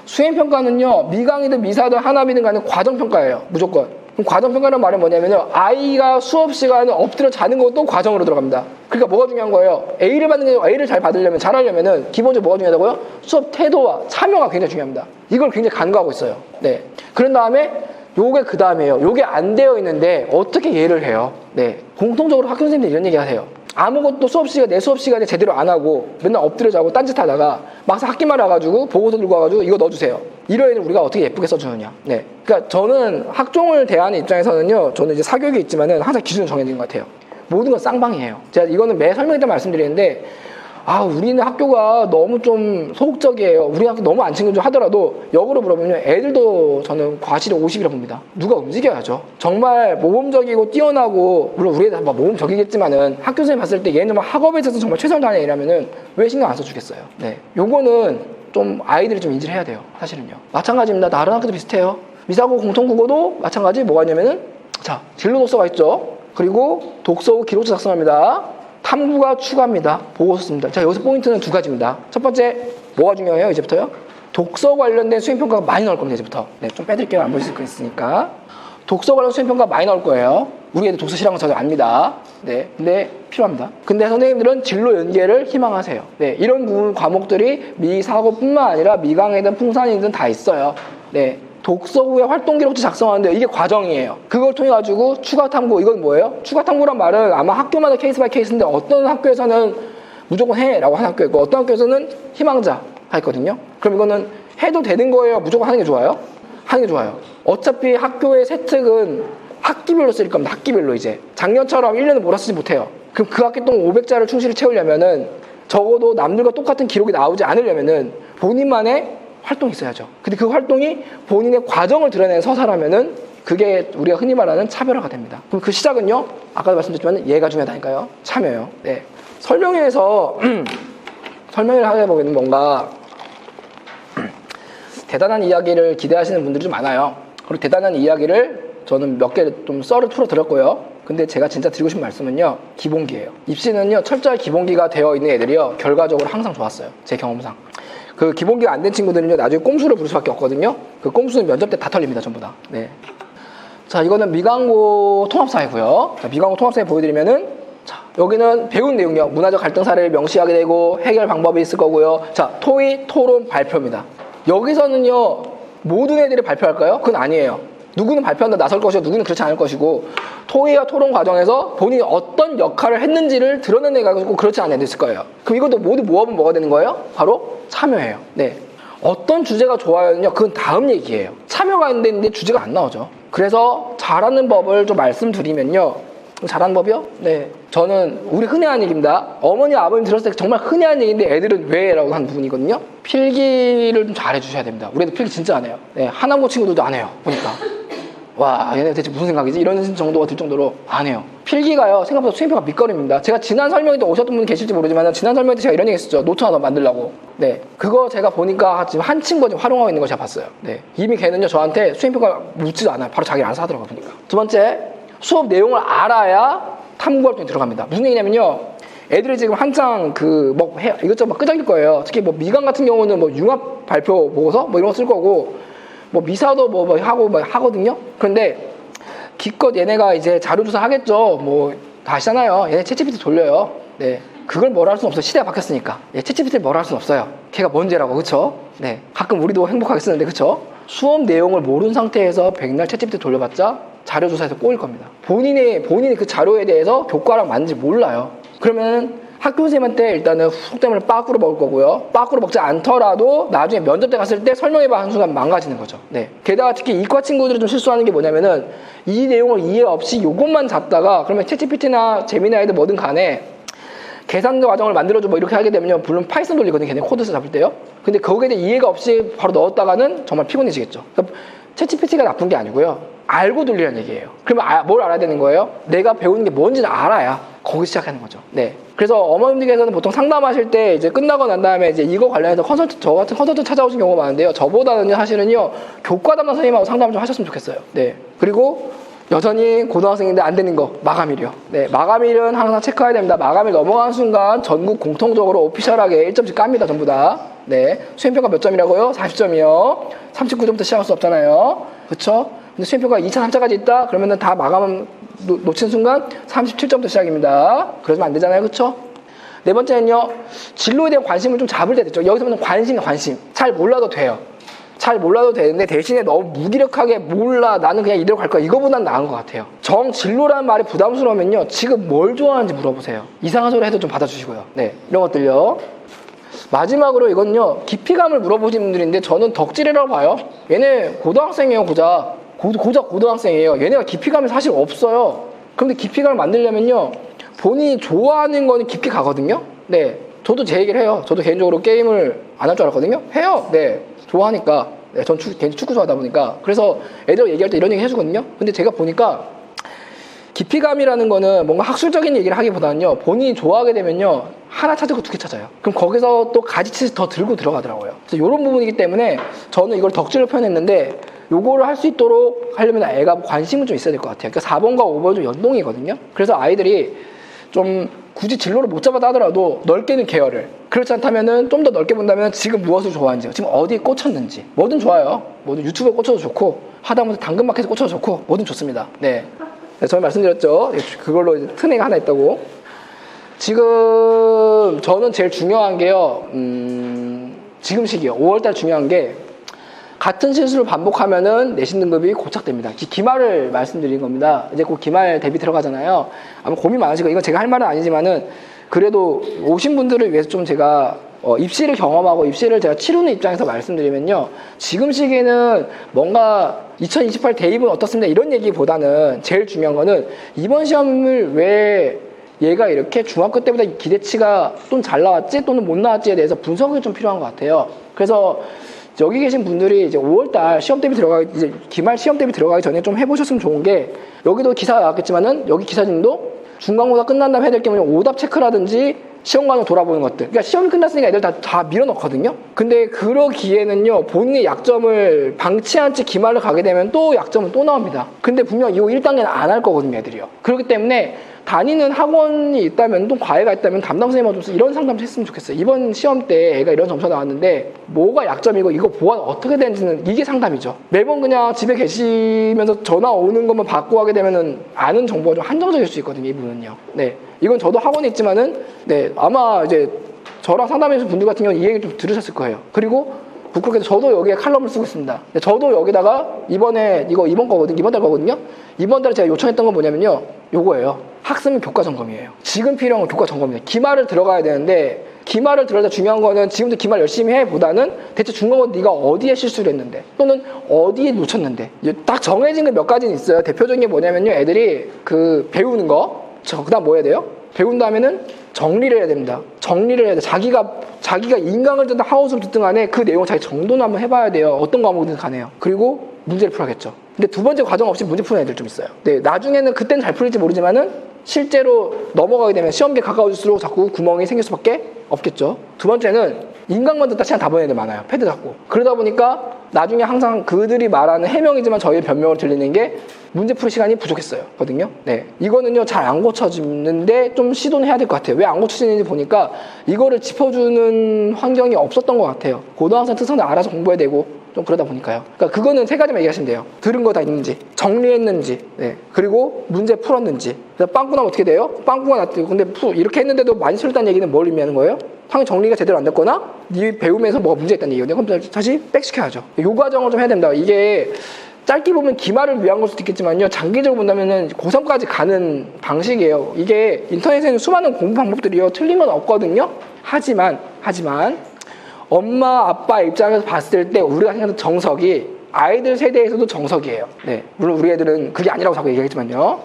수행평가는요, 미강이든 미사든 하나비든 간에 과정평가예요. 무조건. 그럼 과정평가라는 말은 뭐냐면요, 아이가 수업 시간에 엎드려 자는 것도 과정으로 들어갑니다. 그러니까 뭐가 중요한 거예요? A를 받는 게 아니라 A를 잘 받으려면, 잘하려면은 기본적으로 뭐가 중요하다고요? 수업 태도와 참여가 굉장히 중요합니다. 이걸 굉장히 간과하고 있어요. 네. 그런 다음에 요게 그 다음에요. 요게 안 되어 있는데 어떻게 이해를 해요? 네. 공통적으로 학교 선생님들이 이런 얘기 하세요. 아무것도 내 수업 시간에 제대로 안 하고 맨날 엎드려 자고 딴짓 하다가 막상 학기말 와가지고 보고서 들고 와가지고 이거 넣어주세요. 이런 애들 우리가 어떻게 예쁘게 써주느냐. 네. 그러니까 저는 학종을 대하는 입장에서는요, 저는 이제 사교육이 있지만은 항상 기준은 정해진 것 같아요. 모든 건 쌍방이에요. 제가 이거는 매 설명회 때 말씀드리는데, 우리는 학교가 너무 좀 소극적이에요. 우리 학교 너무 안 챙겨줘 하더라도 역으로 물어보면 애들도 저는 과실이 50이라 봅니다. 누가 움직여야죠. 정말 모범적이고 뛰어나고, 물론 우리 애들 막 모범적이겠지만은 학교 선생님 봤을 때 얘는 막 학업에 있어서 정말 최선을 다하는 애라면은 왜 신경 안 써주겠어요. 네. 요거는 좀 아이들이 좀 인지를 해야 돼요. 사실은요. 마찬가지입니다. 다른 학교도 비슷해요. 미사고 공통국어도 마찬가지. 뭐가 있냐면은 자, 진로 독서가 있죠. 그리고 독서 후 기록서 작성합니다. 탐구가 추가입니다. 보고서 씁니다. 자, 여기서 포인트는 두 가지입니다. 첫 번째, 뭐가 중요해요? 이제부터요? 독서 관련된 수행평가가 많이 나올 겁니다. 이제부터. 네, 좀 빼드릴게요. 안 보실 거 있으니까. 독서 관련 수행평가 많이 나올 거예요. 우리 애들 독서 싫어하는 거 저도 압니다. 네, 근데 필요합니다. 근데 선생님들은 진로 연계를 희망하세요. 네, 이런 부분 과목들이 미사고뿐만 아니라 미강이든 풍산이든 다 있어요. 네, 독서 후에 활동 기록도 작성하는데 이게 과정이에요. 그걸 통해 가지고 추가 탐구, 이건 뭐예요? 추가 탐구란 말은 아마 학교마다 케이스 바이 케이스인데 어떤 학교에서는 무조건 해라고 하는 학교 있고 어떤 학교에서는 희망자 있거든요. 그럼 이거는 해도 되는 거예요? 무조건 하는 게 좋아요? 하는 게 좋아요. 어차피 학교의 세특은 학기별로 쓸 겁니다. 학기별로 이제. 작년처럼 1년을 몰아쓰지 못해요. 그럼 그 학기 동안 500자를 충실히 채우려면은 적어도 남들과 똑같은 기록이 나오지 않으려면은 본인만의 활동이 있어야죠. 근데 그 활동이 본인의 과정을 드러내는 서사라면은 그게 우리가 흔히 말하는 차별화가 됩니다. 그럼 그 시작은요, 아까도 말씀드렸지만 얘가 중요하다니까요. 참여요. 네. 설명회에서 설명을 하게 보면 뭔가 대단한 이야기를 기대하시는 분들이 좀 많아요. 그리고 대단한 이야기를 저는 몇 개 좀 썰을 풀어드렸고요. 근데 제가 진짜 드리고 싶은 말씀은요, 기본기예요. 입시는요, 철저히 기본기가 되어 있는 애들이요, 결과적으로 항상 좋았어요. 제 경험상. 그 기본기가 안 된 친구들은요, 나중에 꼼수를 부를 수밖에 없거든요. 그 꼼수는 면접 때 다 털립니다, 전부 다. 네. 자, 이거는 미강고 통합사회고요. 자, 미강고 통합사회 보여드리면은, 자, 여기는 배운 내용이요. 문화적 갈등 사례를 명시하게 되고 해결 방법이 있을 거고요. 자, 토의, 토론, 발표입니다. 여기서는요, 모든 애들이 발표할까요? 그건 아니에요. 누구는 발표한다 나설 것이고 누구는 그렇지 않을 것이고, 토의와 토론 과정에서 본인이 어떤 역할을 했는지를 드러내는 애가 있고 그렇지 않은 애도 있을 거예요. 그럼 이것도 모두 모아보면 뭐가 되는 거예요? 바로 참여예요. 네. 어떤 주제가 좋아요는요, 그건 다음 얘기예요. 참여가 있는데 주제가 안 나오죠. 그래서 잘하는 법을 좀 말씀드리면요, 잘하는 법이요? 네. 저는 우리 흔히 하는 얘기입니다. 어머니, 아버님 들었을 때 정말 흔히 하는 얘기인데 애들은 왜? 라고 하는 부분이거든요. 필기를 좀 잘해 주셔야 됩니다. 우리 애들 필기 진짜 안 해요. 네. 하나고 친구들도 안 해요. 보니까. 와, 얘네 대체 무슨 생각이지? 이런 정도가 들 정도로 안 해요. 필기가요, 생각보다 수행표가 밑거름입니다. 제가 지난 설명회 때 오셨던 분 계실지 모르지만 지난 설명회 때 제가 이런 얘기 했었죠. 노트 하나 더 만들려고. 네. 그거 제가 보니까 지금 한 친구가 지금 활용하고 있는 걸 제가 봤어요. 네. 이미 걔는요, 저한테 수행표가 묻지도 않아요. 바로 자기 알아서 하더라고요, 보니까. 두 번째, 수업 내용을 알아야 탐구 활동에 들어갑니다. 무슨 얘기냐면요, 애들이 지금 한창 이것저것 막 끄적일 거예요. 특히 뭐 미강 같은 경우는 뭐 융합 발표 보고서 뭐 이런 거 쓸 거고, 뭐 미사도 뭐 하거든요. 그런데 기껏 얘네가 이제 자료조사 하겠죠. 뭐 다 아시잖아요. 얘네 챗GPT 돌려요. 네. 그걸 뭐라 할 수는 없어요. 시대가 바뀌었으니까. 예, 챗GPT를 뭐라 할 수는 없어요. 걔가 뭔지라고, 그쵸? 네. 가끔 우리도 행복하게 쓰는데, 그쵸? 수업 내용을 모르는 상태에서 백날 챗GPT 돌려봤자 자료조사에서 꼬일 겁니다. 본인이 그 자료에 대해서 교과랑 맞는지 몰라요. 그러면 학교 선생님한테 일단은 속담을 빠꾸로 먹을 거고요. 빠꾸로 먹지 않더라도 나중에 면접 때 갔을 때 설명해봐 하는 순간 망가지는 거죠. 네. 게다가 특히 이과 친구들이 좀 실수하는 게 뭐냐면은 이 내용을 이해 없이 요것만 잡다가 그러면 챗GPT나 제미나이든 뭐든 간에 계산 과정을 만들어줘 뭐 이렇게 하게 되면요, 물론 파이썬 돌리거든요. 걔네 코드에서 잡을 때요. 근데 거기에 대해 이해가 없이 바로 넣었다가는 정말 피곤해지겠죠. 그러니까 챗GPT가 나쁜 게 아니고요, 알고 돌리라는 얘기예요. 그러면 뭘 알아야 되는 거예요? 내가 배우는 게 뭔지는 알아야 거기 시작하는 거죠. 네. 그래서 어머님들께서는 보통 상담하실 때 이제 끝나고 난 다음에 이제 이거 관련해서 저 같은 컨설턴트 찾아오신 경우가 많은데요. 저보다는 사실은요, 교과 담당 선생님하고 상담을 좀 하셨으면 좋겠어요. 네. 그리고 여전히 고등학생인데 안 되는 거, 마감일이요. 네. 마감일은 항상 체크해야 됩니다. 마감일 넘어가는 순간 전국 공통적으로 오피셜하게 1점씩 깝니다. 전부 다. 네. 수행평가 몇 점이라고요? 40점이요. 39점부터 시작할 수 없잖아요. 그쵸? 근데 수행평가 2차, 3차까지 있다? 그러면은 다 마감 놓친 순간 37점부터 시작입니다. 그러면 안 되잖아요. 그쵸? 네 번째는요, 진로에 대한 관심을 좀 잡을 때 됐죠. 여기서는 관심. 잘 몰라도 돼요. 잘 몰라도 되는데 대신에 너무 무기력하게 몰라, 나는 그냥 이대로 갈 거야, 이거보단 나은 것 같아요. 진로라는 말이 부담스러우면요, 지금 뭘 좋아하는지 물어보세요. 이상한 소리 해도 좀 받아주시고요. 네, 이런 것들요. 마지막으로 이건요, 깊이감을 물어보신 분들인데 저는 덕질이라고 봐요. 얘네 고등학생이에요. 고작 고등학생이에요. 얘네가 깊이감이 사실 없어요. 그런데 깊이감을 만들려면요, 본인이 좋아하는 거는 깊이 가거든요. 네, 저도 제 얘기를 해요. 저도 개인적으로 게임을 안 할 줄 알았거든요. 해요. 네, 좋아하니까. 네, 전 개인적으로 축구 좋아하다 보니까. 그래서 애들 얘기할 때 이런 얘기 해주거든요. 근데 제가 보니까 깊이감이라는 거는 뭔가 학술적인 얘기를 하기보다는요, 본인이 좋아하게 되면요, 하나 찾고 두 개 찾아요. 그럼 거기서 또 가지치듯 더 들고 들어가더라고요. 그래서 이런 부분이기 때문에 저는 이걸 덕질로 표현했는데, 요거를 할 수 있도록 하려면 애가 관심은 좀 있어야 될 것 같아요. 그러니까 4번과 5번 좀 연동이거든요. 그래서 아이들이 좀 굳이 진로를 못 잡았다 하더라도 넓게는 계열을, 그렇지 않다면은 좀 더 넓게 본다면 지금 무엇을 좋아하는지, 지금 어디에 꽂혔는지, 뭐든 좋아요. 뭐든 유튜브에 꽂혀도 좋고 하다못해 당근마켓에 꽂혀도 좋고 뭐든 좋습니다. 네, 저희 말씀드렸죠. 그걸로 이제 트랙 하나 있다고. 지금 저는 제일 중요한 게요, 지금 시기요, 5월달 중요한 게, 같은 실수를 반복하면은 내신 등급이 고착됩니다. 기말을 말씀드린 겁니다. 이제 곧 기말 대비 들어가잖아요. 아마 고민 많으시고, 이건 제가 할 말은 아니지만은 그래도 오신 분들을 위해서 좀 제가 입시를 경험하고 입시를 제가 치르는 입장에서 말씀드리면요, 지금 시기에는 뭔가 2028 대입은 어떻습니다 이런 얘기보다는 제일 중요한 거는 이번 시험을 왜 얘가 이렇게 중학교 때보다 기대치가 또는 잘 나왔지 또는 못 나왔지에 대해서 분석이 좀 필요한 것 같아요. 그래서 여기 계신 분들이 이제 5월달 시험 대비 이제 기말 시험 대비 들어가기 전에 좀 해보셨으면 좋은 게, 여기도 기사가 나왔겠지만은 여기 기사님도 중간고사 끝난 다음에 해야 될 게 뭐냐면 오답 체크라든지 시험 과정 돌아보는 것들. 그러니까 시험이 끝났으니까 애들 다 밀어넣거든요. 근데 그러기에는요, 본인의 약점을 방치한 채 기말을 가게 되면 또 약점은 또 나옵니다. 근데 분명 이거 1단계는 안 할 거거든요, 애들이요. 그렇기 때문에 다니는 학원이 있다면, 또 과외가 있다면 담당 선생님하고 좀 이런 상담 했으면 좋겠어요. 이번 시험 때 애가 이런 점수가 나왔는데 뭐가 약점이고 이거 보완 어떻게 되는지는, 이게 상담이죠. 매번 그냥 집에 계시면서 전화 오는 것만 받고 하게 되면은 아는 정보가 좀 한정적일 수 있거든요, 이분은요. 네, 이건 저도 학원에 있지만은, 네, 아마 이제 저랑 상담해주신 분들 같은 경우는 이 얘기 좀 들으셨을 거예요. 그리고 부끄럽게도 저도 여기에 칼럼을 쓰고 있습니다. 저도 여기다가 이번에 이번 거거든요. 이번 달 거거든요. 이번 달에 제가 요청했던 건 뭐냐면요, 요거예요. 학습은 교과 점검이에요. 지금 필요한 건 교과 점검이에요. 기말을 들어가야 되는데, 기말을 들어갈 때 중요한 거는 지금도 기말 열심히 해 보다는 대체 중간고사 네가 어디에 실수를 했는데 또는 어디에 놓쳤는데, 딱 정해진 게 몇 가지는 있어요. 대표적인 게 뭐냐면요, 애들이 그 배우는 거, 그다음 뭐 해야 돼요? 배운 다음에는 정리를 해야 됩니다. 정리를 해야 돼. 자기가 인강을 듣든 하우스를 듣든 간에 그 내용을 자기 정돈을 한번 해봐야 돼요. 어떤 과목이든 간에요. 그리고 문제를 풀어야겠죠. 근데 두 번째 과정 없이 문제 푸는 애들 좀 있어요. 네, 나중에는 그때는 잘 풀릴지 모르지만은 실제로 넘어가게 되면 시험기에 가까워질수록 자꾸 구멍이 생길 수밖에 없겠죠. 두 번째는 인강만 듣다 시간 다 보는 애들 많아요. 패드 잡고. 그러다 보니까 나중에 항상 그들이 말하는 해명이지만 저희의 변명으로 들리는 게 문제 풀이 시간이 부족했어요. 거든요. 네, 이거는요, 잘 안 고쳐지는데 좀 시도는 해야 될 것 같아요. 왜 안 고쳐지는지 보니까 이거를 짚어주는 환경이 없었던 것 같아요. 고등학생 특성을 알아서 공부해야 되고 좀 그러다 보니까요. 그러니까 그거는 세 가지만 얘기하시면 돼요. 들은 거 다 있는지, 정리했는지, 네, 그리고 문제 풀었는지. 그래서 빵꾸나면 어떻게 돼요? 빵꾸가 났대요. 근데 이렇게 했는데도 많이 틀렸다는 얘기는 뭘 의미하는 거예요? 당연히 정리가 제대로 안 됐거나 네 배우면서 뭐가 문제 있다는 얘기거든요. 그럼 다시 백시켜야죠. 이 과정을 좀 해야 됩니다. 이게 짧게 보면 기말을 위한 걸 수도 있겠지만요, 장기적으로 본다면은 고3까지 가는 방식이에요. 이게 인터넷에는 수많은 공부 방법들이요, 틀린 건 없거든요. 하지만 엄마 아빠 입장에서 봤을 때 우리가 생각하는 정석이 아이들 세대에서도 정석이에요. 네, 물론 우리 애들은 그게 아니라고 자꾸 얘기하지만요.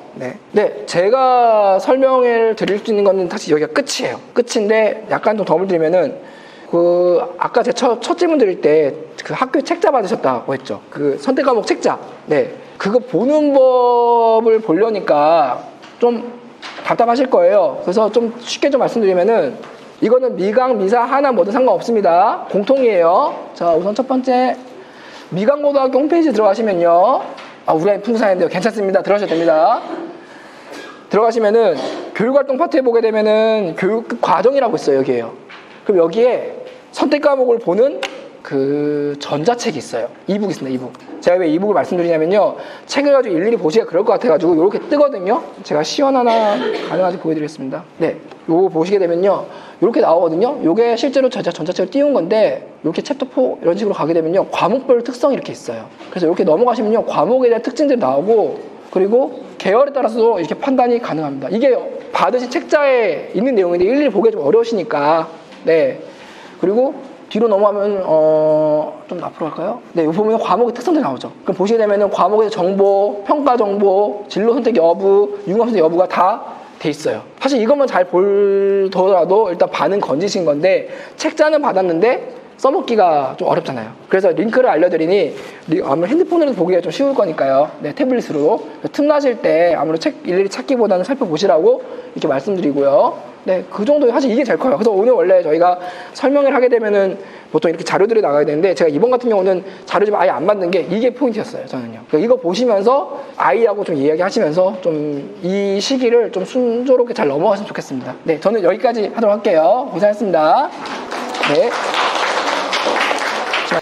네, 제가 설명을 드릴 수 있는 거는 사실 여기가 끝이에요. 끝인데 약간 좀 덤을 들면은, 아까 제 첫 질문 드릴 때 그 학교에 책자 받으셨다고 했죠. 그 선택 과목 책자. 네, 그거 보는 법을 보려니까 좀 답답하실 거예요. 그래서 좀 쉽게 좀 말씀드리면은, 이거는 미강, 미사, 하나 뭐든 상관없습니다. 공통이에요. 자, 우선 첫 번째, 미강고등학교 홈페이지 들어가시면요, 우리 아이 풍사인데요, 괜찮습니다. 들어가셔도 됩니다. 들어가시면은 교육활동 파트에 보게 되면은 교육 과정이라고 있어요. 여기에요. 그럼 여기에 선택 과목을 보는 그 전자책이 있어요. 이북이 있습니다. 이북. 제가 왜 이북을 말씀드리냐면요, 책을 가지고 일일이 보시기가 그럴 것 같아가지고 이렇게 뜨거든요. 제가 시연 하나 가능한지 보여드리겠습니다. 네, 요거 보시게 되면요, 이렇게 나오거든요. 요게 실제로 전자책을 띄운 건데, 이렇게 챕터 4 이런 식으로 가게 되면요, 과목별 특성이 이렇게 있어요. 그래서 이렇게 넘어가시면요, 과목에 대한 특징들이 나오고, 그리고 계열에 따라서도 이렇게 판단이 가능합니다. 이게 받으신 책자에 있는 내용인데 일일이 보기가 좀 어려우시니까. 네, 그리고 뒤로 넘어가면 좀 앞으로 갈까요? 네, 여기 보면 과목의 특성들이 나오죠. 그럼 보시게 되면은 과목의 정보, 평가 정보, 진로 선택 여부, 융합 선택 여부가 다 돼 있어요. 사실 이것만 잘 보더라도 일단 반은 건지신 건데, 책자는 받았는데 써먹기가 좀 어렵잖아요. 그래서 링크를 알려드리니 아무래도 핸드폰으로 보기가 좀 쉬울 거니까요. 네, 태블릿으로 틈나실 때 아무래도 책 일일이 찾기보다는 살펴보시라고 이렇게 말씀드리고요. 네, 그 정도 사실 이게 제일 커요. 그래서 오늘 원래 저희가 설명을 하게 되면은 보통 이렇게 자료들이 나가야 되는데 제가 이번 같은 경우는 자료 좀 아예 안 만든 게 이게 포인트였어요. 저는요. 그러니까 이거 보시면서 아이하고 좀 이야기하시면서 좀 이 시기를 좀 순조롭게 잘 넘어갔으면 좋겠습니다. 네, 저는 여기까지 하도록 할게요. 고생하셨습니다. 네.